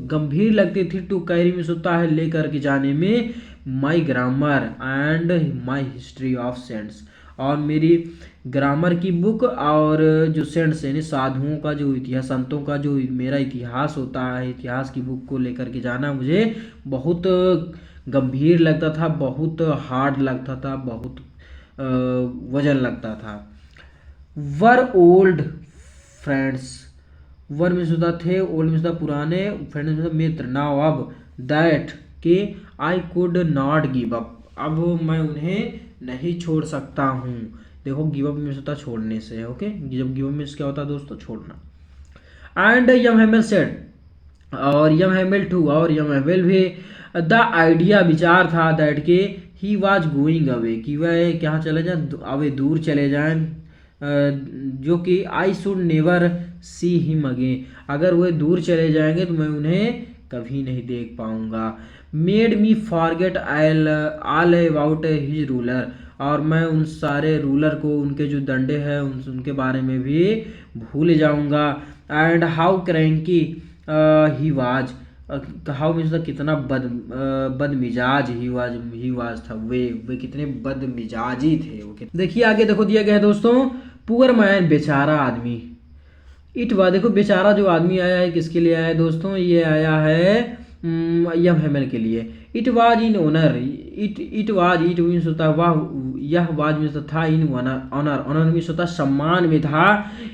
गंभीर लगती थी, टू कैरी में होता है लेकर के जाने में, my grammar and my history of saints, और मेरी ग्रामर की बुक और जो सेंट्स यानी साधुओं का जो इतिहास, संतों का जो मेरा इतिहास होता है, इतिहास की बुक को लेकर के जाना मुझे बहुत गंभीर लगता था, बहुत हार्ड लगता था, बहुत वजन लगता था। वर ओल्ड फ्रेंड्स, वर में होता थे, ओल्ड में होता पुराने, फ्रेंड्स में होता मित्र, नाउ अब, दैट के आई कुड नॉट गिव अप, अब मैं उन्हें नहीं छोड़ सकता हूँ। देखो गिव अप में होता छोड़ने से, ओके, जब गिव अप में क्या होता है दोस्तों, छोड़ना। एंड यम हेमल सेड, और यम हेमल टू, और यम हेमल भी, द आइडिया विचार था, दैट के ही वॉज गोइंग अवे, कि वह क्या चले जाए, अवे दूर चले जाएं, जो कि आई should never see him again, अगर वह दूर चले जाएंगे तो मैं उन्हें कभी नहीं देख पाऊंगा। Made me forget all about his ruler, और मैं उन सारे रूलर को, उनके जो दंडे हैं उनके बारे में भी भूल जाऊंगा। And how cranky he was, how means कितना बदमिजाज ही वाज था, वे कितने बदमिजाजी थे वो। देखिए आगे देखो दिया गया है दोस्तों, पुअर मैन, बेचारा आदमी। इट वाज, देखो बेचारा जो आदमी आया है किसके लिए आया है दोस्तों, ये आया है यम हेमल के लिए। It was in honour, it was, it means होता वाह, यह वाज मीन्स था इन ऑनर, ऑनर मीन्स होता सम्मान में था,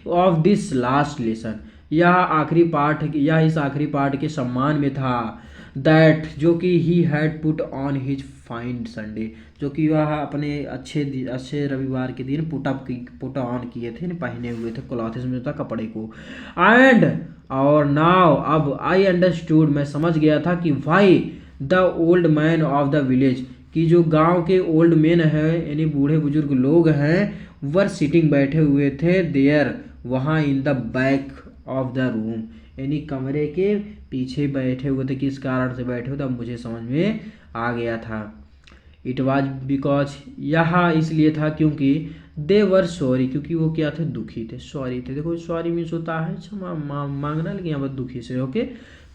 ऑफ दिस लास्ट लेसन, यह आखिरी पाठ, यह इस आखिरी पाठ के सम्मान में था। दैट, जो कि he had put on his fine Sunday, जो कि वह अपने अच्छे रविवार के दिन पुट ऑन किए थे, पहने हुए थे, क्लॉथ्स में था कपड़े को। एंड, और नाउ, अब, आई अंडरस्टूड, मैं समझ गया था कि why the old man of the village, कि जो गांव के ओल्ड मैन है यानी बूढ़े बुजुर्ग लोग हैं, वर सिटिंग, बैठे हुए थे, देयर, वहाँ, in the back of the room, यानी कमरे के पीछे बैठे हुए थे। किस कारण से बैठे हुए थे अब मुझे समझ में आ गया था। इट वॉज बिकॉज, यह इसलिए था क्योंकि, दे वर सॉरी, क्योंकि वो क्या थे, दुखी थे, सॉरी थे। देखो सॉरी मीन्स होता है क्षमा मांगना, लेकिन यहाँ पर दुखी से, ओके,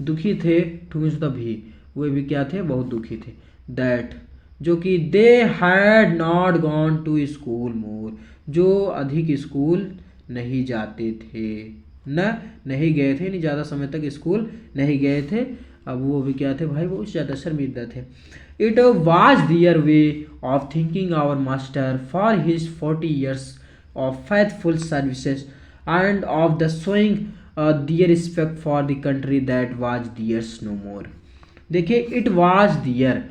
दुखी थे, टू मीन्स होता भी, वे भी क्या थे, बहुत दुखी थे। दैट, जो कि they had not gone to school more, जो अधिक स्कूल नहीं जाते थे, नहीं गए थे, नहीं ज़्यादा समय तक स्कूल नहीं गए थे। अब वो भी क्या थे भाई, वो ज़्यादा शर्मिंदा थे। It was their way of thinking our master for his 40 years of faithful services and of the showing their respect for the country that was theirs no more। देखिए इट वाज दियर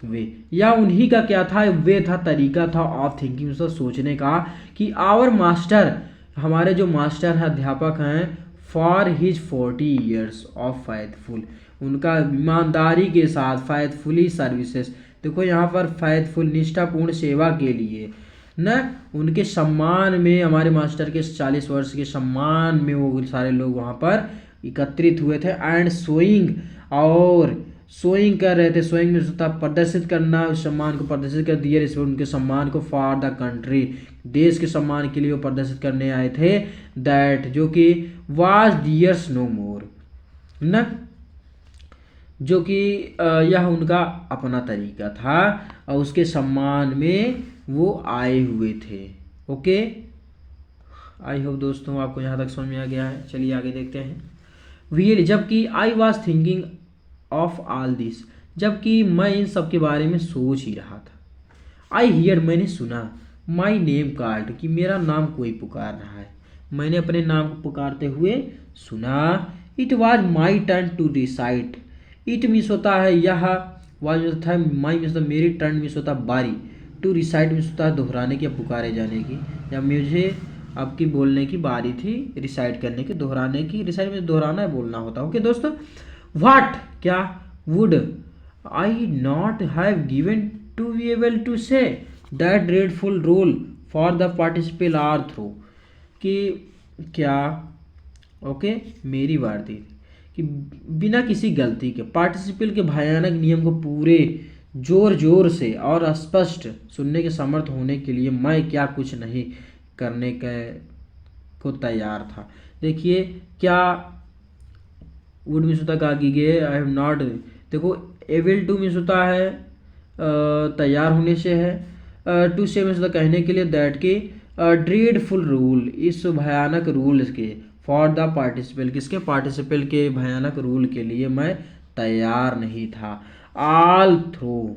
वे, या उन्हीं का क्या था, वे था, तरीका था, ऑफ थिंकिंग, उसका सोचने का, कि आवर मास्टर, हमारे जो मास्टर हैं, अध्यापक हैं, for his 40 years of faithful, उनका ईमानदारी के साथ, फैथफुली सर्विसेज, देखो यहाँ पर फैथफुल, निष्ठापूर्ण सेवा के लिए न, उनके सम्मान में, हमारे मास्टर के 40 वर्ष के सम्मान में वो सारे लोग वहाँ पर एकत्रित हुए थे। एंड सोइंग, और सोइंग कर रहे थे, सोइंग में होता प्रदर्शित करना, उस सम्मान को प्रदर्शित कर दिए, इस उनके सम्मान को, फॉर द कंट्री, देश के सम्मान के लिए वो प्रदर्शित करने आए थे। दैट, जो कि वाज दियर्स नो मोर, न, जो कि यह उनका अपना तरीका था और उसके सम्मान में वो आए हुए थे। ओके, आई होप दोस्तों आपको यहाँ तक समझ में आ गया है। चलिए आगे देखते हैं। रियली, जबकि I was thinking of all this, जबकि मैं इन सब के बारे में सोच ही रहा था। आई हियर, मैंने सुना, माई नेम कॉल्ड, कि मेरा नाम कोई पुकार रहा है, मैंने अपने नाम को पुकारते हुए सुना। It was my turn to decide, it means होता है यह, वाज मीन्स होता है माई मीन्स होता मेरी, टर्न मीन्स होता बारी, टू रिसाइड मीन्स होता है दोहराने की या पुकारे जाने की, या मुझे आपकी बोलने की बारी थी, रिसाइड करने की, दोहराने की, रिसाइड में दोहराना है, बोलना होता है। ओके दोस्तों, व्हाट, क्या, would I not have given to be able to say that dreadful rule for the participle all through, कि क्या, ओके मेरी बात थी कि बिना किसी गलती के पार्टिसिपल के भयानक नियम को पूरे जोर जोर से और स्पष्ट सुनने के समर्थ होने के लिए मैं क्या कुछ नहीं करने के को तैयार था। देखिए क्या वुड मीन्स होता है गए, आई हैव नॉट, देखो एविल टू मीन्स होता है तैयार होने से है, टू से मीन्स होता कहने के लिए, दैट की ड्रीडफुल रूल, इस भयानक रूल के, फॉर द पार्टिसिपल, किसके, पार्टिसिपल के भयानक रूल के लिए मैं तैयार नहीं था। ऑल थ्रू,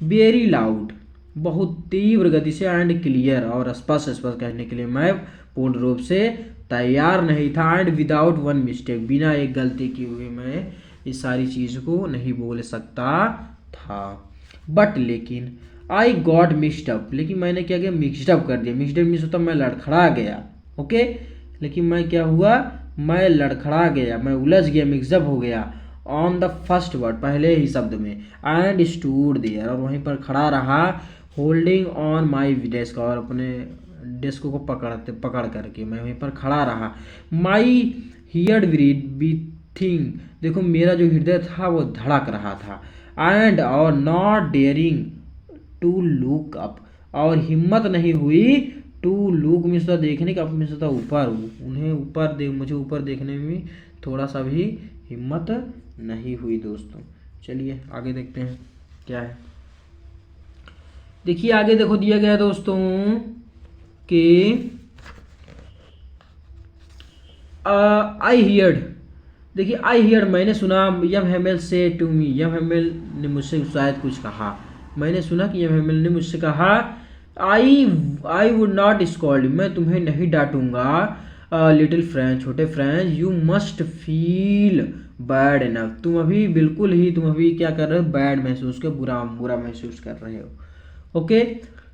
वेरी लाउड, बहुत तीव्र गति से, एंड क्लियर, और स्पष्ट स्पष्ट कहने के लिए मैं पूर्ण रूप से तैयार नहीं था। एंड विदाउट वन मिस्टेक, बिना एक गलती किए हुए मैं इस सारी चीज़ को नहीं बोल सकता था। बट लेकिन आई गॉट मिक्सड अप, लेकिन मैंने क्या किया, मिक्सड अप कर दिया। मिक्सड अप मीन्स होता मैं लड़खड़ा गया, ओके, लेकिन मैं क्या हुआ, मैं लड़खड़ा गया, मैं उलझ गया, मिक्सअप हो गया ऑन द फर्स्ट वर्ड, पहले ही शब्द में, एंड स्टूड देयर, और वहीं पर खड़ा रहा, होल्डिंग ऑन माई डेस्क, और अपने डेस्क को पकड़ करके मैं वहीं पर खड़ा रहा। माई हियर्ड ब्रीथिंग, देखो मेरा जो हृदय था वो धड़क रहा था। एंड और not daring to look up, और हिम्मत नहीं हुई टू लुक मीन्स देखने का, अप मीन्स ऊपर, उन्हें ऊपर मुझे ऊपर देखने में थोड़ा सा भी हिम्मत नहीं हुई दोस्तों। चलिए आगे देखते हैं क्या है। देखिए आगे देखो दिया गया है दोस्तों कि आई हियर्ड, देखिए आई हियर्ड, मैंने सुना, यम हेमेल से टू मी, यम हेमेल ने मुझसे शायद कुछ कहा, मैंने सुना कि यम हेमेल ने मुझसे कहा, आई वुड नॉट स्कॉल्ड, मैं तुम्हें नहीं डांटूंगा लिटिल फ्रेंड, छोटे friend, you must feel bad enough, तुम अभी क्या कर रहे हो, बैड महसूस कर, बुरा बुरा महसूस कर रहे हो। ओके,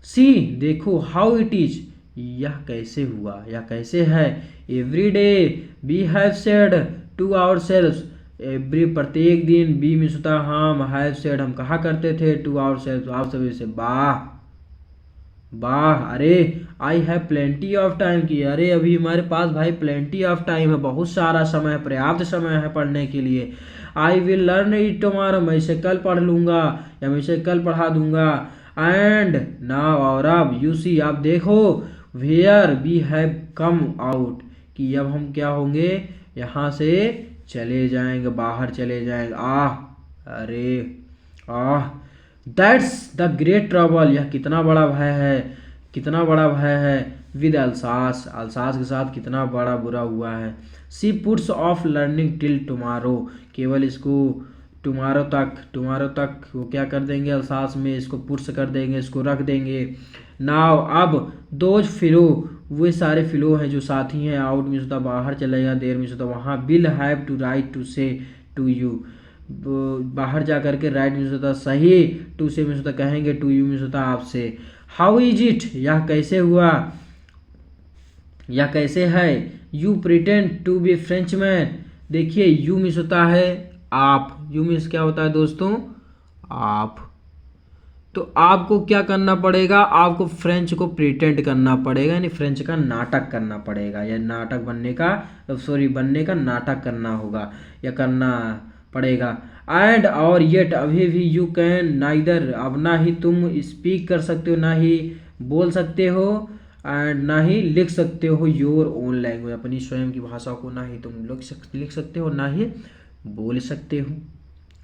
सी देखो, हाउ इट इज, यह कैसे हुआ, यह कैसे है, every day we have said to ourselves, every प्रत्येक दिन, बी मीन्स होता हम, हैव सेड हम कहा करते थे, टू आवर सेल्व्स आप सभी से, वाह वाह, अरे I have plenty of time, की अरे अभी हमारे पास भाई प्लेंटी ऑफ टाइम है, बहुत सारा समय है, पर्याप्त समय है पढ़ने के लिए। I will learn it tomorrow, मैं इसे कल पढ़ लूँगा या मैं इसे कल पढ़ा दूंगा। एंड नाउ, और अब, यू सी आप देखो, where we have come out, कि अब हम क्या होंगे, यहाँ से चले जाएंगे, बाहर चले जाएंगे। अरे दैट्स द ग्रेट ट्रबल, यह कितना बड़ा भय है, कितना बड़ा भय है, विद अल्सास, अल्सास के साथ कितना बड़ा बुरा हुआ है। She puts off learning till tomorrow, केवल इसको टुमारो तक वो क्या कर देंगे, अल्सास में इसको पुट्स कर देंगे, इसको रख देंगे। नाउ अब, दोज फिलो, वे सारे फिलो हैं जो साथी हैं, आउट मीन्स होता बाहर चलेगा, देर मीन्स होता वहाँ, will have to write to say to you, बाहर जा करके, राइट मीन्स होता सही, टू से मीन्स होता कहेंगे, टू यू मीन्स होता आपसे। हाउ इज इट, यह कैसे हुआ, यह कैसे है, you pretend to be French man, देखिए यू मीन्स होता है आप, यू मीन्स क्या होता है दोस्तों, आप, तो आपको क्या करना पड़ेगा, आपको फ्रेंच को प्रिटेंड करना पड़ेगा, यानी फ्रेंच का नाटक करना पड़ेगा, या नाटक बनने का नाटक करना होगा या करना पड़ेगा। एंड और येट, अभी भी, यू कैन नाइदर, अब ना ही तुम स्पीक कर सकते हो, ना ही बोल सकते हो, एंड ना ही लिख सकते हो योर ओन लैंग्वेज, अपनी स्वयं की भाषा को ना ही तुम लिख सकते हो, ना ही बोल सकते हो।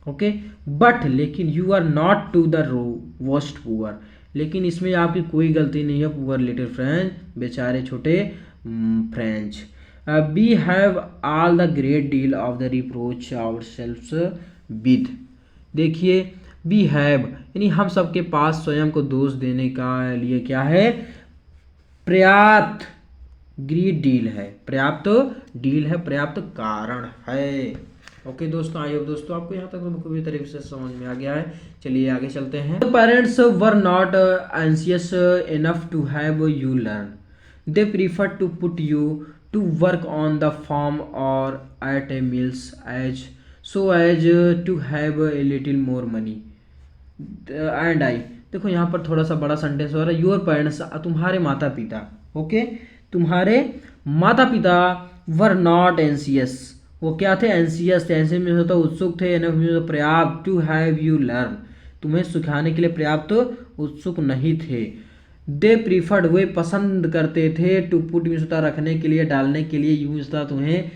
ओके, बट लेकिन you are not to the worst poor, लेकिन इसमें आपकी कोई गलती नहीं है, पुअर लिटिल फ्रेंच, बेचारे छोटे फ्रेंच। We have all the great deal of the reproach ourselves with, देखिए वी हैव, यानी हम सबके पास स्वयं को दोष देने का लिए क्या है, पर्याप्त ग्रेट डील है, पर्याप्त कारण है। ओके दोस्तों, आई होप दोस्तों आपको यहाँ तक तो पूरी तरीके से समझ में आ गया है। चलिए आगे चलते हैं। Parents were not anxious enough to have you learn, they prefer to put you to work on the farm or at a mills as to have a little more money and I, देखो यहाँ पर थोड़ा सा बड़ा सेंटेंस हो रहा है, योर पेरेंट्स, तुम्हारे माता पिता, ओके, तुम्हारे माता पिता वर नॉट एंसियस, वो क्या थे, एंसियस थे, एंसियस में होता उत्सुक थे, पर्याप्त, टू हैव यू लर्न, तुम्हें सिखाने के लिए पर्याप्त उत्सुक नहीं थे। दे प्रीफर्ड, वे पसंद करते थे, टू पुट मीन्स होता रखने के लिए, डालने के लिए, यूज होता तुम्हें,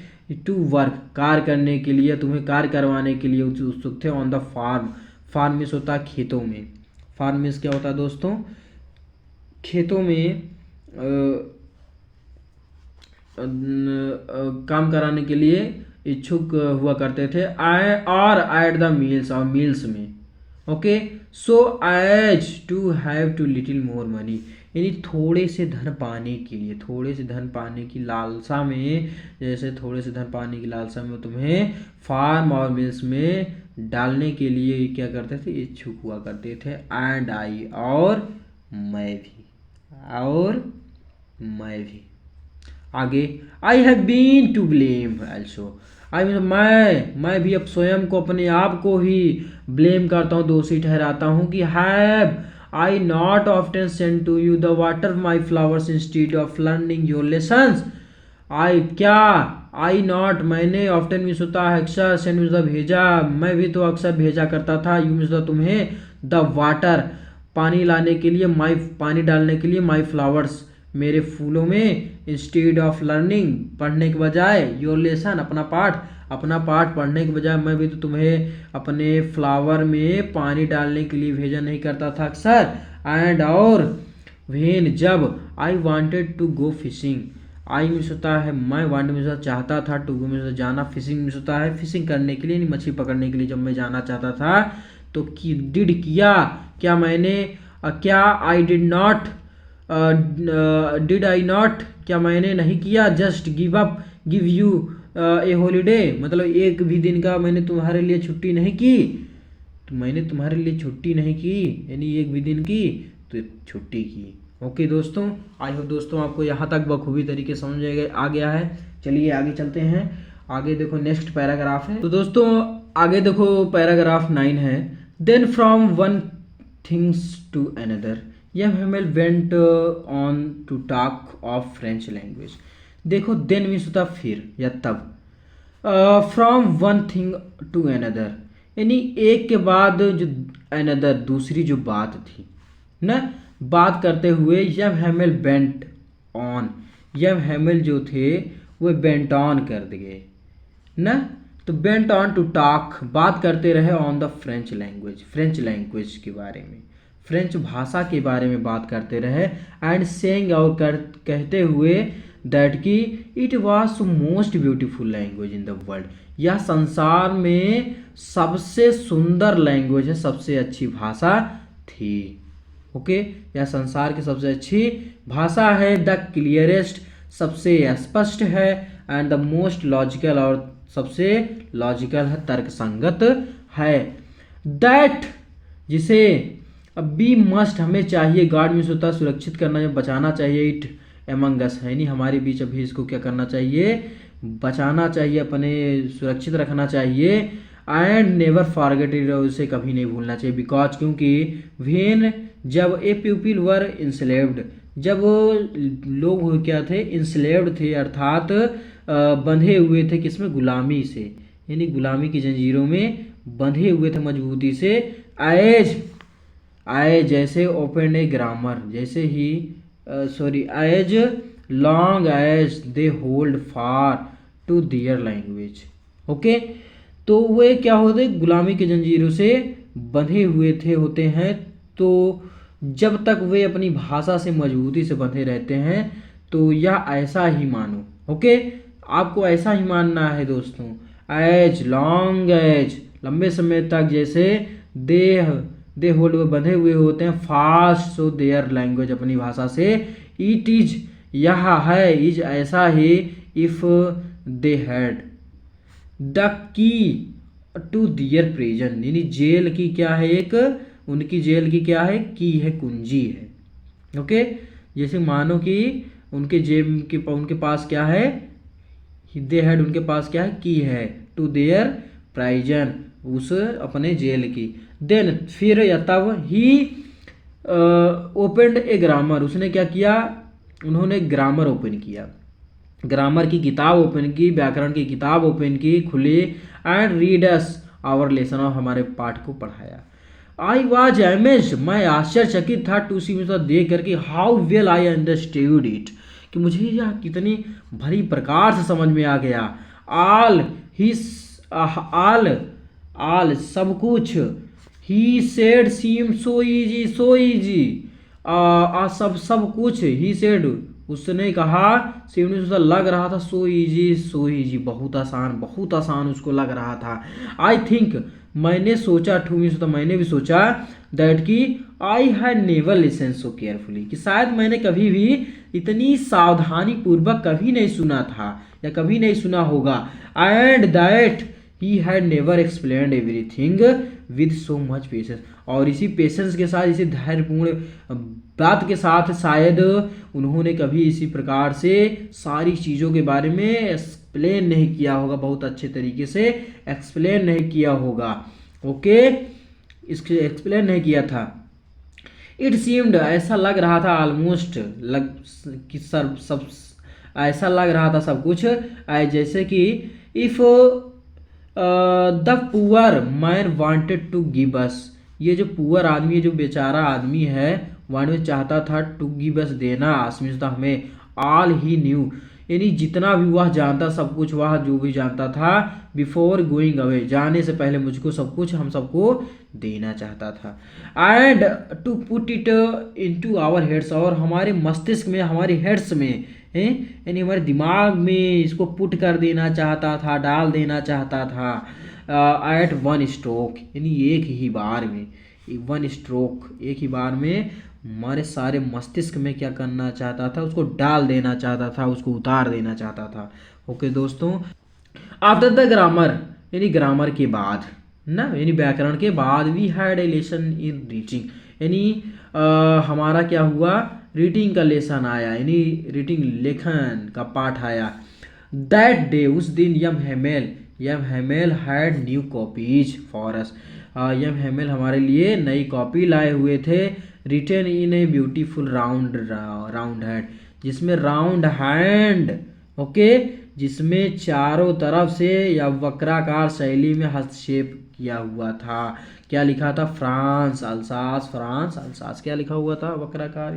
टू वर्क कार्य करने के लिए, तुम्हें कार्य करवाने के लिए उत्सुक थे, on the farm, farm means होता है खेतों में, फार्म मीन्स क्या होता है दोस्तों, खेतों में काम कराने के लिए इच्छुक हुआ करते थे। आई और एट द मील्स, और मील्स में, okay, so as to have to little more money, यानी थोड़े से धन पाने के लिए, थोड़े से धन पाने की लालसा में, जैसे थोड़े से धन पाने की लालसा में तुम्हें फार्म और मिल्स में डालने के लिए क्या करते थे, इच्छुक हुआ करते थे। एंड आई, और मैं भी, और मैं भी। आगे, I have been to blame also, I mean मैं भी अब स्वयं को, अपने आप को ही ब्लेम करता हूँ, दोषी ठहराता हूँ कि have I not often send to you the water my flowers instead of learning your lessons, I क्या, आई नॉट, मैंने, ऑफ्टन मीन्स होता है अक्सर, सेंड मीन्स होता भेजा, मैं भी तो अक्सर भेजा करता था, यू मीन्स होता तुम्हें, द वाटर पानी लाने के लिए, माई पानी डालने के लिए, माई फ्लावर्स मेरे फूलों में, इंस्टीड ऑफ लर्निंग पढ़ने के बजाय, योर लेसन अपना पाठ पढ़ने के बजाय, मैं भी तो तुम्हें अपने फ्लावर में पानी डालने के लिए भेजा नहीं करता था अक्सर। एंड और व्हेन जब, I wanted to go fishing, I means होता है मैं, वांट मीन्स होता चाहता था, टू गो मीन्स होता जाना, फिशिंग मीन्स होता है फिशिंग करने के लिए, मछली पकड़ने के लिए जब मैं जाना चाहता था तो डिड किया, क्या मैंने, क्या आई did not, did I not, क्या मैंने नहीं किया, just give up, give U A holiday, मतलब एक भी दिन का मैंने तुम्हारे लिए छुट्टी नहीं की, तो मैंने तुम्हारे लिए छुट्टी नहीं की, यानी एक भी दिन की तो छुट्टी की। ओके दोस्तों, आई होप दोस्तों आपको यहाँ तक बखूबी तरीके समझ आ गया है। चलिए आगे चलते हैं। आगे देखो नेक्स्ट पैराग्राफ है, तो दोस्तों आगे देखो पैराग्राफ 9 है। Then from one things to another, यह Hamel went on to talk of French language. देखो देन मीन्स होता फिर या तब, from one thing to another, यानी एक के बाद जो अनदर दूसरी जो बात थी ना, बात करते हुए यम हेमल बेंट ऑन, यम हेमल जो थे वो बेंट ऑन कर दिए ना, तो बेंट ऑन टू टॉक बात करते रहे on the French language, French language के बारे में, फ्रेंच भाषा के बारे में बात करते रहे। एंड सेइंग, और कहते हुए दैट कि it was most beautiful language in the world, यह संसार में सबसे सुंदर लैंग्वेज है, सबसे अच्छी भाषा थी। ओके, यह संसार की सबसे अच्छी भाषा है, द क्लियरेस्ट सबसे स्पष्ट है, एंड द मोस्ट लॉजिकल और सबसे लॉजिकल है, तर्कसंगत है। दैट जिसे बी मस्ट हमें चाहिए, गार्ड मीन्स होता है सुरक्षित करना या बचाना चाहिए, इट एमंग अस है नहीं हमारे बीच, अभी इसको क्या करना चाहिए, बचाना चाहिए, अपने सुरक्षित रखना चाहिए। एंड नेवर फॉरगेट इट, उसे कभी नहीं भूलना चाहिए, बिकॉज क्योंकि व्हेन जब ए पीपल वर इंस्लेव्ड, जब लोग क्या थे, इंस्लेव्ड थे, अर्थात बंधे हुए थे, किसमें, गुलामी से, यानी गुलामी की जंजीरों में बंधे हुए थे मजबूती से। एज जैसे, ओपन ए ग्रामर जैसे ही, sorry as long as they hold far to their language. Okay, तो वे क्या होते, गुलामी की जंजीरों से बंधे हुए थे होते हैं, तो जब तक वे अपनी भाषा से मजबूती से बंधे रहते हैं तो यह ऐसा ही मानो। ओके, आपको ऐसा ही मानना है दोस्तों, एज लॉन्ग एज लंबे समय तक, जैसे दे होल्ड वो बंधे हुए होते हैं, फास्ट सो देयर लैंग्वेज अपनी भाषा से, इट इज यह है, इज ऐसा ही, if they had the key to their prison, यानी जेल की क्या है, एक उनकी जेल की क्या है, की है, कुंजी है। ओके, जैसे मानो कि उनके जेब के उनके पास क्या है, दे हैड उनके पास क्या है, की है, टू देयर प्राइजन उस अपने जेल की। देन फिर या तब, ही ओपनड ए ग्रामर, उसने क्या किया, उन्होंने ग्रामर ओपन किया, ग्रामर की किताब ओपन की, व्याकरण की किताब ओपन की, खुली, and read us our lesson, और हमारे पाठ को पढ़ाया। आई वॉज एमेज, मैं आश्चर्यचकित था, टू सी, मतलब देख करके, how well I understood it, कि मुझे यह कितनी भली प्रकार से समझ में आ गया। ऑल हिस, ऑल, ऑल सब कुछ, he said seem so easy, so easy, सब कुछ, ही सेड उसने कहा, सीम उसे लग रहा था, सो इजी, सो इजी बहुत आसान उसको लग रहा था। आई थिंक, मैंने सोचा, टू मीन्स तो मैंने भी सोचा, दैट कि I had never listen so carefully, कि शायद मैंने कभी भी इतनी सावधानी पूर्वक कभी नहीं सुना था या कभी नहीं सुना होगा। And that he had never explained everything with so much patience, और इसी पेशेंस के साथ, इसी धैर्यपूर्ण बात के साथ शायद उन्होंने कभी इसी प्रकार से सारी चीज़ों के बारे में एक्सप्लेन नहीं किया होगा, बहुत अच्छे तरीके से एक्सप्लेन नहीं किया होगा। ओके, इसके एक्सप्लेन नहीं किया था। इट सीम्ड, ऐसा लग रहा था, ऑलमोस्ट कि सब ऐसा लग रहा था सब कुछ, जैसे कि if the poor man wanted to give us, ये जो पुअर आदमी है, जो बेचारा आदमी है, वांटेड चाहता था, टू गिव अस देना, असमिता हमें, ऑल ही न्यू, यानी जितना भी वह जानता, सब कुछ वह जो भी जानता था, बिफोर गोइंग अवे, जाने से पहले मुझको सब कुछ, हम सबको देना चाहता था। And to put it into our heads, और हमारे मस्तिष्क में, हमारे हेड्स में, यानी हमारे दिमाग में इसको पुट कर देना चाहता था, डाल देना चाहता था, एट वन स्ट्रोक, यानी एक ही बार में, वन स्ट्रोक, एक ही बार में हमारे सारे मस्तिष्क में क्या करना चाहता था, उसको डाल देना चाहता था, उसको उतार देना चाहता था। ओके दोस्तों, आफ्टर द ग्रामर, यानी ग्रामर के बाद ना, यानी व्याकरण के बाद, we had a lesson in reading, यानी हमारा क्या हुआ, रीडिंग का लेसन आया, यानी रीडिंग लेखन का पाठ आया। दैट डे, उस दिन, M Hamel had new copies for us, M Hamel हमारे लिए नई कॉपी लाए हुए थे, written in a beautiful round hand, जिसमें राउंड हैंड, ओके, जिसमें चारों तरफ से या वक्राकार शैली में हस्तक्षेप किया हुआ था। क्या लिखा था, फ्रांस अल्सास, फ्रांस अल्सास, क्या लिखा हुआ था वक्राकार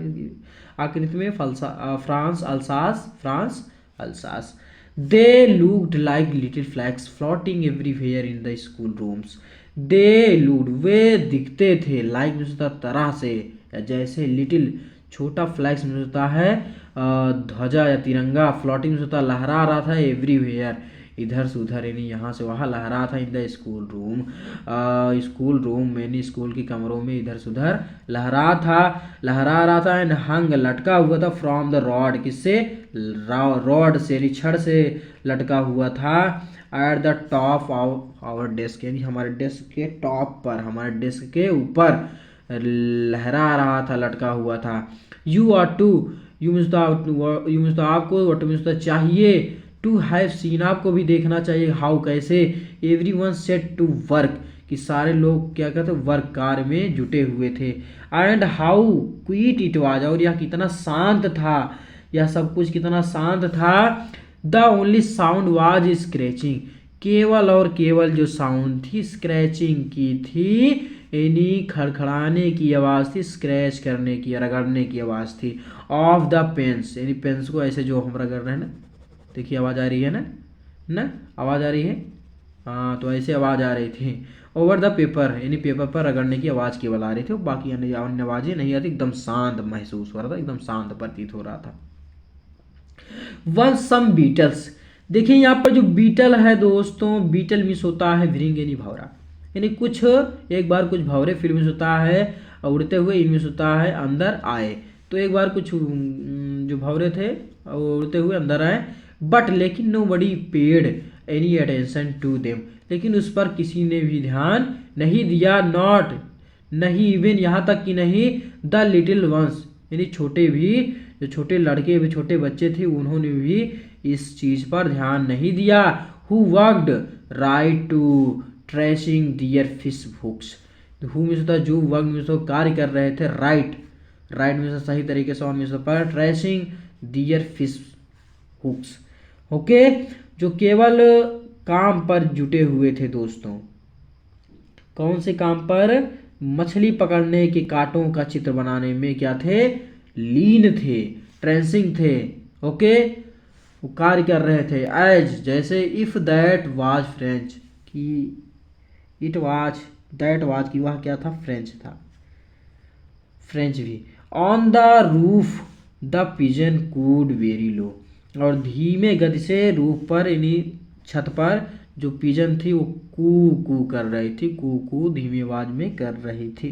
आकृति में, France Alsace, France Alsace. They looked like little flags floating everywhere in the school rooms, they looked, वे दिखते थे, लाइक मिलता तरह से, या जैसे, लिटिल छोटा, फ्लैग्स मिलता है ध्वजा या तिरंगा, फ्लोटिंग मिलता लहरा रहा था, एवरीवेयर इधर से उधर, यानी यहाँ से वहाँ लहरा था, इन the school room, school room यानी स्कूल के कमरों में इधर से उधर लहरा रहा था, एंड हंग, लटका हुआ था, फ्रॉम द रॉड, किससे, रॉड से, यानी छड़ से लटका हुआ था, at the top of our desk, यानी हमारे डेस्क के टॉप पर, हमारे डेस्क के ऊपर लहरा रहा था, लटका हुआ था। You are to, you means आपको, वट मीन्स चाहिए, टू हैव सीन, आपको भी देखना चाहिए, हाउ, कैसे, everyone set to work, कि सारे लोग क्या कहते, वर्क, कार्य में जुटे हुए थे, and how quite it was, और यह कितना शांत था, यह सब कुछ कितना शांत था। The only sound was scratching, केवल और केवल जो साउंड थी, स्क्रैचिंग की थी, यानी खड़खड़ाने की आवाज़ थी, स्क्रैच करने की, रगड़ने की आवाज़ थी, ऑफ द पेन्स, यानी पेन्स को ऐसे जो हम रगड़ रहे हैं ना, देखिए आवाज़ आ रही है ना आवाज़ आ रही है, हाँ, तो ऐसे आवाज़ आ रही थी। ओवर द पेपर, यानी पेपर पर रगड़ने की आवाज़ केवल आ रही थी, बाकी अन्य आवाज़ें नहीं आती, एकदम शांत महसूस हो रहा था, एकदम शांत प्रतीत हो रहा था। वन सम बीटल्स, देखिए यहाँ पर जो बीटल है दोस्तों, बीटल मिस होता है भृंग, यानी भौरा, यानी कुछ, एक बार कुछ भौरे, फिर मिस होता है उड़ते हुए, इन मिस होता है अंदर आए, तो एक बार कुछ जो भौरे थे उड़ते हुए अंदर आए, बट लेकिन nobody paid any attention to them, लेकिन उस पर किसी ने भी ध्यान नहीं दिया, नॉट, नहीं, इवन, यहाँ तक कि नहीं, द लिटिल वंस, यानी छोटे भी, जो छोटे लड़के भी, छोटे बच्चे थे, उन्होंने भी इस चीज़ पर ध्यान नहीं दिया। Who worked right to tracing their fish books, who means होता है जो, वर्क मीन्स तो कार्य कर रहे थे, राइट, राइट मीन्स सही तरीके से, ऑन मीन्स पर tracing their fish hooks, okay, जो केवल काम पर जुटे हुए थे दोस्तों। कौन से काम पर? मछली पकड़ने के कांटों का चित्र बनाने में क्या थे? लीन थे, ट्रेंसिंग थे, ओके, वो कार्य कर रहे थे। एज जैसे, इफ दैट वाज फ्रेंच, कि इट वाज, दैट वाज की वह क्या था? फ्रेंच था, फ्रेंच भी। On the roof the pigeon could very low, और धीमे गति से रूफ पर, यानी छत पर जो पिजन थी वो कू कू कर रही थी, कू कू धीमी आवाज में कर रही थी।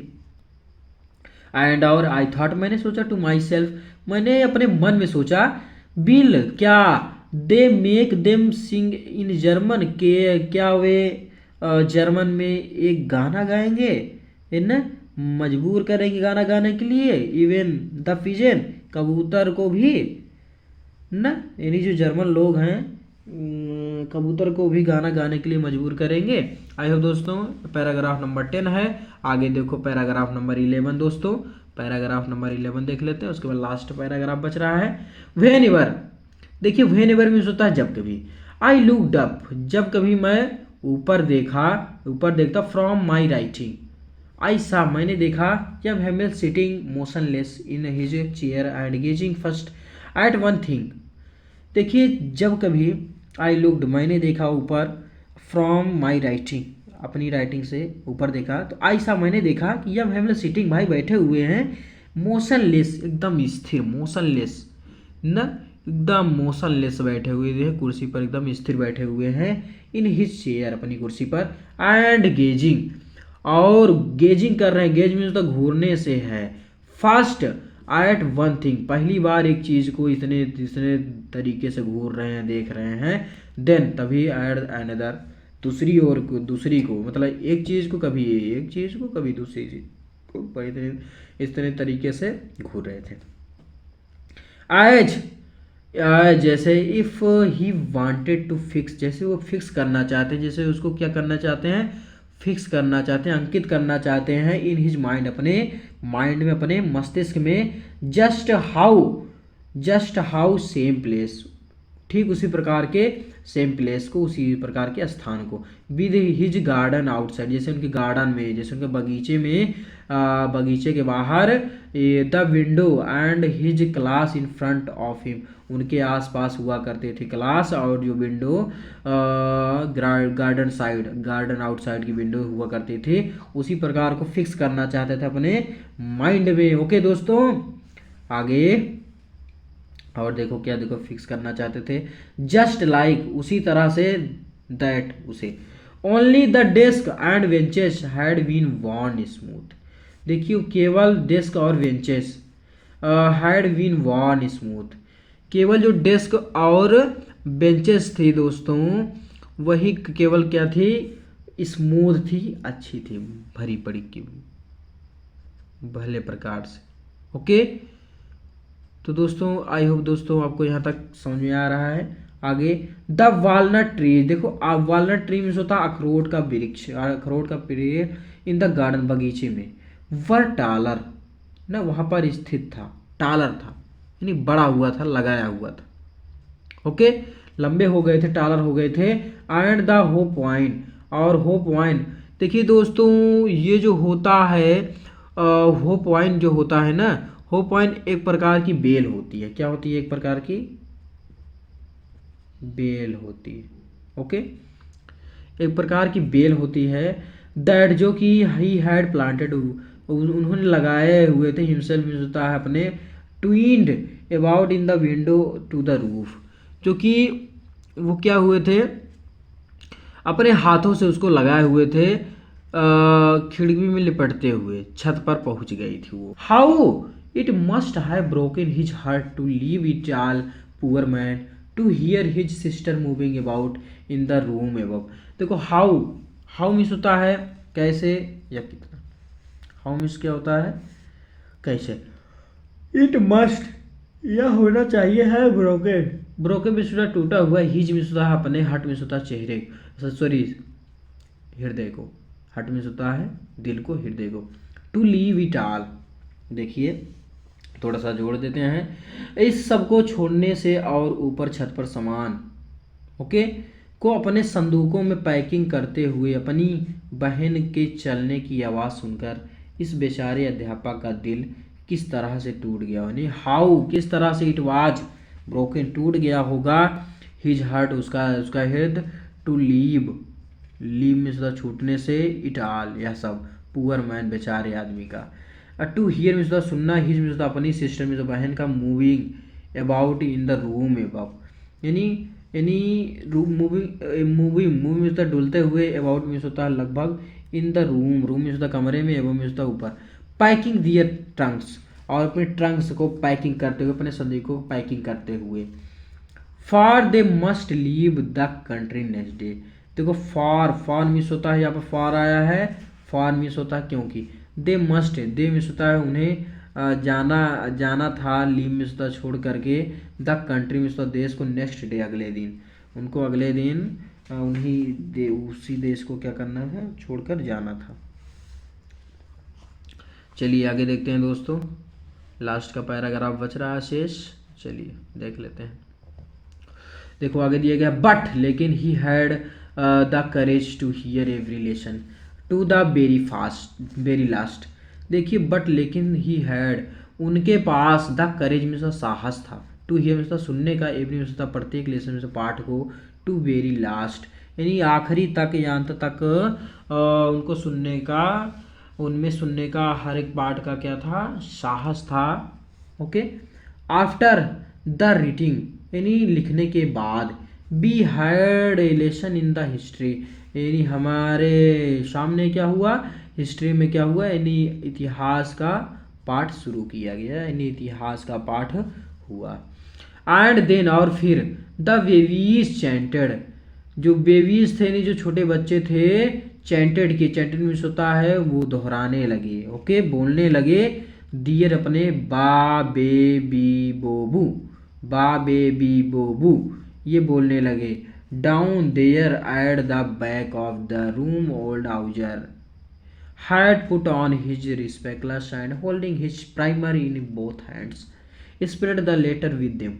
एंड और आई थॉट, मैंने सोचा, टू माई सेल्फ, मैंने अपने मन में सोचा, बिल क्या, they make them sing in German, के क्या वे जर्मन में एक गाना गाएंगे, इन मजबूर करेंगे गाना गाने के लिए, इवन द पिजन, कबूतर को भी ना, यानी जो जर्मन लोग हैं कबूतर को भी गाना गाने के लिए मजबूर करेंगे। आई होप दोस्तों पैराग्राफ नंबर 10 है। आगे देखो पैराग्राफ नंबर 11 दोस्तों, पैराग्राफ नंबर 11 देख लेते हैं, उसके बाद लास्ट पैराग्राफ बच रहा है। व्हेन एवर, देखिए व्हेन एवर मीन्स होता है जब कभी। आई लुक्ड अप, जब कभी मैं ऊपर देखा, ऊपर देखता, फ्रॉम माई राइटिंग, आई सा, मैंने देखा, जब Hamel sitting motionless in his chair and gazing first at one thing. देखिए जब कभी, आई लुक्ड, मैंने देखा ऊपर, फ्रॉम माई राइटिंग, अपनी राइटिंग से ऊपर देखा, तो आई सा, मैंने देखा कि जब हेमिल सिटिंग, भाई बैठे हुए हैं, मोशनलेस, एकदम स्थिर, मोशनलेस न, एकदम मोशनलेस बैठे हुए हैं, कुर्सी पर एकदम स्थिर बैठे हुए हैं, इन हिज चेयर, अपनी कुर्सी पर, एंड गेजिंग, और गेजिंग कर रहे हैं, गेज मीन्स तो घूरने से है, फास्ट एट वन थिंग, पहली बार एक चीज को इतने इतने तरीके से घूर रहे हैं, देख रहे हैं, देन तभी एड अनदर, दूसरी ओर को, दूसरी को, मतलब एक चीज को कभी एक चीज को, कभी दूसरी चीज को, इस तरह तरीके से घूर रहे थे। एज जैसे, if he wanted to fix, जैसे वो फिक्स करना चाहते हैं, जैसे उसको क्या करना चाहते हैं? फिक्स करना चाहते हैं, अंकित करना चाहते हैं, इन हिज माइंड, अपने माइंड में, अपने मस्तिष्क में, जस्ट हाउ सेम प्लेस, ठीक उसी प्रकार के सेम प्लेस को, उसी प्रकार के स्थान को, विद हिज गार्डन आउटसाइड, जैसे उनके गार्डन में, जैसे उनके बगीचे में, बगीचे के बाहर, the window and his class in front of him, उनके आसपास हुआ करते थे क्लास और जो window garden side, garden outside की विंडो हुआ करती थी, उसी प्रकार को फिक्स करना चाहते थे अपने माइंड में। ओके दोस्तों, आगे और देखो क्या, देखो फिक्स करना चाहते थे, जस्ट लाइक, उसी तरह से, दैट, उसे, only the desk and benches had been worn smooth, देखिए केवल डेस्क और benches had been worn smooth, केवल जो डेस्क और बेंचेस थी दोस्तों, वही केवल क्या थी? स्मूथ थी, अच्छी थी, भरी पड़ी की भले प्रकार से। ओके, तो दोस्तों आई होप दोस्तों आपको यहाँ तक समझ में आ रहा है। आगे, द वालनट ट्री, देखो वालनट ट्री में होता अखरोट का वृक्ष, अखरोट का पेड़, इन द गार्डन, बगीचे में, वर टालर ना, वहाँ पर स्थित था, टालर था यानी बड़ा हुआ था, लगाया हुआ था, ओके, लंबे हो गए थे, टालर हो गए थे, एंड द होप वाइन, और होप वाइन, देखिए दोस्तों ये जो होता है होप वाइन जो होता है ना, होप वाइन एक प्रकार की बेल होती है, क्या होती है? एक प्रकार की बेल होती है, ओके, एक प्रकार की बेल होती है, दैट, जो कि ही हैड प्लांटेड, उन्होंने लगाए हुए थे, हिमसेल्फ मीन्स होता है अपने, twined about in the window to the roof, जो कि वो क्या हुए थे? अपने हाथों से उसको लगाए हुए थे, खिड़की में लिपटते हुए छत पर पहुंच गई थी वो। How it must have broken his heart to leave it all poor man to hear his sister moving about in the room above, देखो हाउ मीन्स होता है कैसे या कितना, हाउ मीन्स क्या होता है? कैसे, इट मस्ट, यह होना चाहिए है, ब्रोकन, ब्रोकन मीन्स होता टूटा हुआ, हिज मीन्स होता है अपने, हार्ट मीन्स होता है चेहरे, सॉरी हृदय को, हार्ट मीन्स होता है दिल को, हृदय को। टू लीव इट ऑल, देखिए थोड़ा सा जोड़ देते हैं, इस सब को छोड़ने से और ऊपर छत पर सामान ओके को अपने संदूकों में पैकिंग करते हुए अपनी बहन के चलने की आवाज़ सुनकर इस बेचारे अध्यापक का दिल किस तरह से टूट गया, यानी हाउ, किस तरह से, इट वाज ब्रोकन, टूट गया होगा, हिज हार्ट, उसका उसका हृदय, टू लीव, लीव में सदा छूटने से, इट ऑल, यह सब, पुअर मैन, बेचारे आदमी का, टू हियर में सदा सुनना, हिज में सदा अपनी सिस्टर में बहन का, moving about in the room above, यानी रूम मूविंग मूविंग मूविंग में होता है डुलते हुए, अबाउट में होता है लगभग, इन द रूम, रूम में होता है कमरे में, एवं में होता है ऊपर, पैकिंग दियर ट्रंक्स, और अपने ट्रंक्स को पैकिंग करते हुए, अपने संदेशों को पैकिंग करते हुए, for they must leave the country next day, देखो फॉर, फॉर मिस होता है, यहाँ पर फॉर आया है, फॉर मिस होता है क्योंकि, दे मस्ट, दे मिस होता है उन्हें जाना था, लीव मिस होता छोड़ करके, द कंट्री मिस होता देश को, नेक्स्ट डे अगले दिन, उनको अगले दिन उसी देश को क्या करना है, छोड़कर जाना था। चलिए आगे देखते हैं दोस्तों, लास्ट का पैराग्राफ बच रहा है शेष, चलिए देख लेते हैं। देखो आगे दिया गया, बट लेकिन he had the courage to hear every lesson to the very last, देखिए बट लेकिन ही हैड, उनके पास, द करेज में से साहस था, टू हियर में से सुनने का, एवरी में से प्रत्येक लेसन में से पाठ को, टू वेरी लास्ट यानी आखिरी तक या अंत तक उनको सुनने का, उनमें सुनने का हर एक पाठ का क्या था, साहस था। ओके, आफ्टर द रीडिंग यानी लिखने के बाद, be had a lesson in the history यानी हमारे सामने क्या हुआ, हिस्ट्री में क्या हुआ, यानी इतिहास का पाठ शुरू किया गया, यानी इतिहास का पाठ हुआ। एंड देन और फिर, द बेबीज चैंटेड, जो बेबीज थे यानी जो छोटे बच्चे थे, चैंटेड की, चैंटेड मीन्स होता है वो दोहराने लगे, ओके बोलने लगे, दियर अपने, बा बे बी बोबू, बा बे बी बोबू ये बोलने लगे, down there at the back of the room old Hauser had put on his spectacles and holding his primer in both hands spread the letter with them।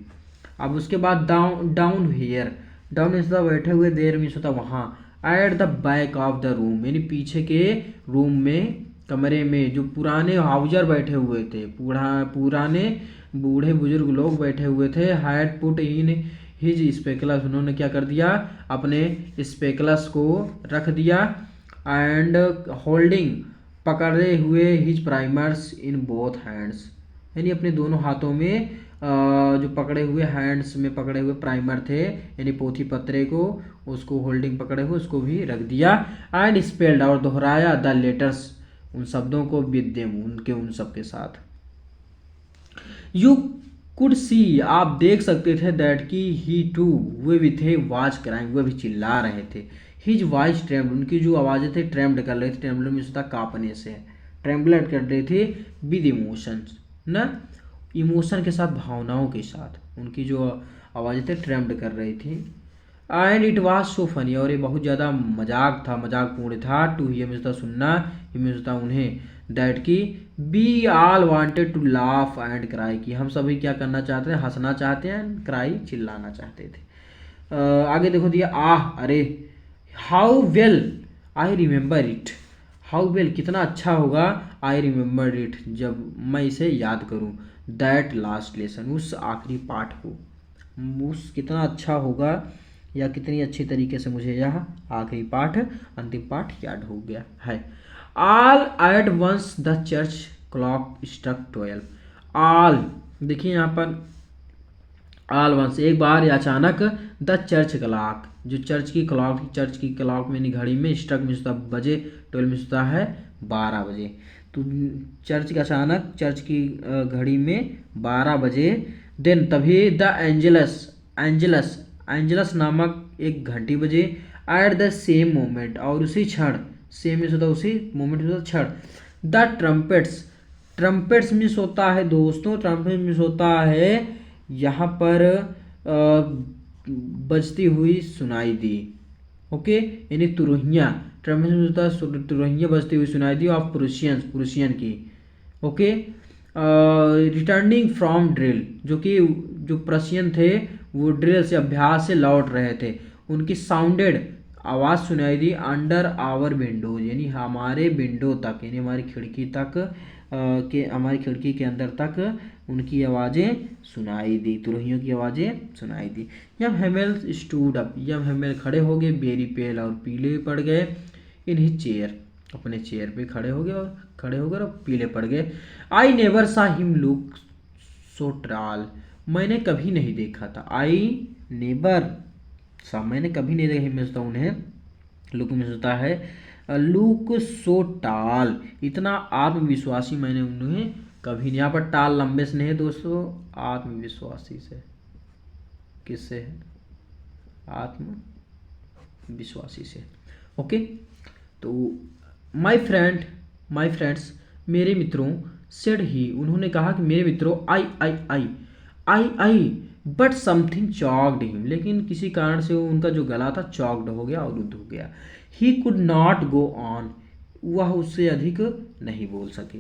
अब उसके बाद डाउन हेयर, डाउन मीन्स होता बैठे हुए, देर मीन्स होता वहाँ, eight the back of the room यानी पीछे के रूम में, कमरे में, जो पुराने हाउजर बैठे हुए थे, पुराने बूढ़े बुजुर्ग लोग बैठे हुए थे, हैड पुट इन हिज स्पेकुलस, उन्होंने क्या कर दिया, अपने स्पेकुलस को रख दिया, एंड होल्डिंग पकड़े हुए, his primers in both hands यानी अपने दोनों हाथों में जो पकड़े हुए, हैंड्स में पकड़े हुए प्राइमर थे यानी पोथी पत्रे को, उसको होल्डिंग पकड़े हुए उसको भी रख दिया, एंड स्पेल्ड और दोहराया, द लेटर्स उन शब्दों को, विद देम उनके, उन सब के साथ। यू कुड सी आप देख सकते थे, दैट की ही टू वे भी थे, वाज क्राइंग वे भी चिल्ला रहे थे, हिज वॉइस ट्रेम्ड उनकी जो आवाज़ें थे ट्रेम्ड कर रही थी, ट्रेम्बल में होता कांपने से, ट्रेम्बलेट कर रही थी, विद इमोशंस ना, इमोशन के साथ, भावनाओं के साथ उनकी जो आवाज़ें थे ट्रेम्ड कर रही थी। And it was so funny और ये बहुत ज़्यादा मजाक था, मजाकपूर्ण था, टू हियर में होता सुनना, हियर में होता उन्हें, दैट की we all wanted to laugh and cry की हम सभी क्या करना चाहते हैं, हंसना चाहते हैं, क्राई चिल्लाना चाहते थे। आगे देखो दिया, आह अरे, how well I remember it, how well कितना अच्छा होगा, आई रिमेंबर इट जब मैं इसे याद करूं, दैट लास्ट लेसन उस आखिरी पाठ को, उस कितना अच्छा होगा या कितनी अच्छी तरीके से मुझे यह आखिरी पाठ, अंतिम पाठ याद हो गया है। All at once the church clock struck 12, all देखिए यहाँ पर ऑल वंस एक बार या अचानक, द चर्च क्लॉक जो चर्च की क्लॉक में घड़ी में, स्ट्रक में होता बजे, 12 में होता है 12 बजे, तो चर्च का अचानक चर्च की घड़ी में 12 बजे, देन तभी द एंजलस नामक एक घंटी बजे, एट द सेम मोमेंट और उसी क्षण, सेम में होता उसी मोमेंट में क्षण, द ट्रम्पेट्स मिस होता है दोस्तों, ट्रम्पेट मिस होता है यहाँ पर बजती हुई सुनाई दी, ओके यानी तुरहियाँ, ट्रम्पेट में होता है तुरहियां बजती हुई सुनाई दी ऑफ प्रुशियन की। ओके, रिटर्निंग फ्रॉम ड्रिल, जो कि जो प्रशियन थे वो ड्रिल से अभ्यास से लौट रहे थे, उनकी साउंडेड आवाज़ सुनाई दी अंडर आवर विंडोज, यानी हमारे विंडो तक, यानी हमारी खिड़की तक हमारी खिड़की के अंदर तक उनकी आवाज़ें सुनाई दी, तुरहियों की आवाज़ें सुनाई दी। जब हेमेल स्टूड अप, जब हेमेल खड़े हो गए, वेरी पेल और पीले पड़ गए, इन हिज चेयर, अपने चेयर पे खड़े हो गए और पीले पड़ गए। I never saw him look so troll, मैंने कभी नहीं देखा था। आई नेबर सा, मैंने कभी नहीं देखा, हिम में होता उन्हें, लुक में होता है लुक सो टाल, इतना आत्मविश्वासी मैंने उन्हें कभी नहीं। यहाँ पर टाल लंबे से नहीं है दोस्तों, आत्मविश्वासी से, किससे है, आत्मविश्वासी से। ओके, तो माय फ्रेंड्स, मेरे मित्रों, सेड ही, उन्होंने कहा कि मेरे मित्रों, आई बट समथिंग चॉक्ड हिम, लेकिन किसी कारण से उनका जो गला था चॉक्ड हो गया, अवरुद्ध हो गया। He could not go on, वह उससे अधिक नहीं बोल सके।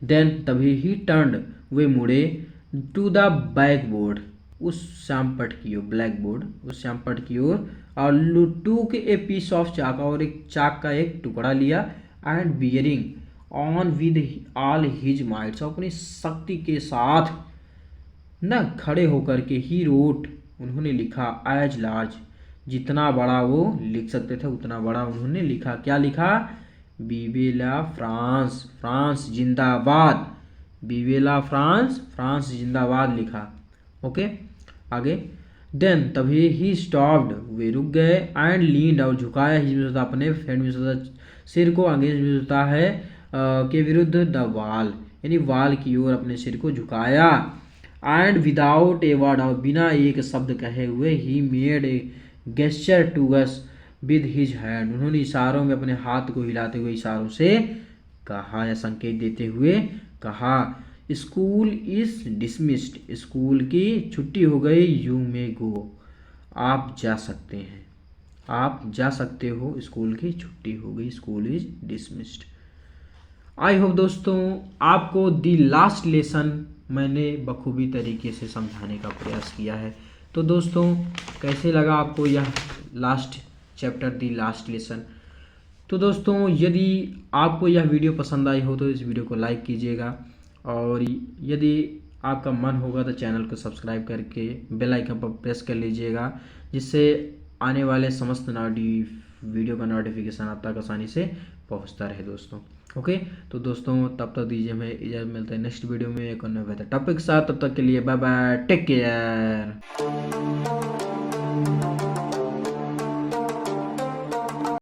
देन तभी ही टर्न्ड, वे मुड़े, टू द बैकबोर्ड, उस श्यामपट की ओर, ब्लैक बोर्ड, उस श्यामपट की ओर, और टूक ए पीस ऑफ चाक, और एक चाक का एक टुकड़ा लिया, and bearing on with all his mites, अपनी शक्ति के साथ न खड़े होकर के, ही रोट, उन्होंने लिखा, एज लार्ज, जितना बड़ा वो लिख सकते थे उतना बड़ा उन्होंने लिखा। क्या लिखा, विवेला फ्रांस, फ्रांस जिंदाबाद, विवेला फ्रांस, फ्रांस जिंदाबाद लिखा। ओके, आगे, देन तभी ही स्टॉप्ड, वे रुक गए, एंड लीन्ड, और झुकाया, हिज अपने फ्रेंड में सिर को अंग्रेज होता है के विरुद्ध, द वाल, यानी वाल की ओर अपने सिर को झुकाया। एंड विदाउट ए वर्ड, और बिना एक शब्द कहे हुए, he made a gesture to us with his hand, उन्होंने इशारों में अपने हाथ को हिलाते हुए इशारों से कहा, या संकेत देते हुए कहा, स्कूल इज डिसमिस्ड, स्कूल की छुट्टी हो गई, यू मे गो, आप जा सकते हैं, आप जा सकते हो, स्कूल की छुट्टी हो गई, school is dismissed. I hope दोस्तों आपको दी लास्ट लेसन मैंने बखूबी तरीके से समझाने का प्रयास किया है। तो दोस्तों कैसे लगा आपको यह लास्ट चैप्टर, दी लास्ट लेसन? तो दोस्तों यदि आपको यह वीडियो पसंद आई हो तो इस वीडियो को लाइक कीजिएगा, और यदि आपका मन होगा तो चैनल को सब्सक्राइब करके बेल आइकन पर प्रेस कर लीजिएगा, जिससे आने वाले समस्त वीडियो का नोटिफिकेशन आप तक आसानी से पहुंचता रहे दोस्तों। ओके, तो दोस्तों तब तक दीजिए हमें इजाज़त, मिलता है नेक्स्ट वीडियो में एक और नए बेहतर टॉपिक के साथ। तब तक के लिए बाय बाय, टेक केयर।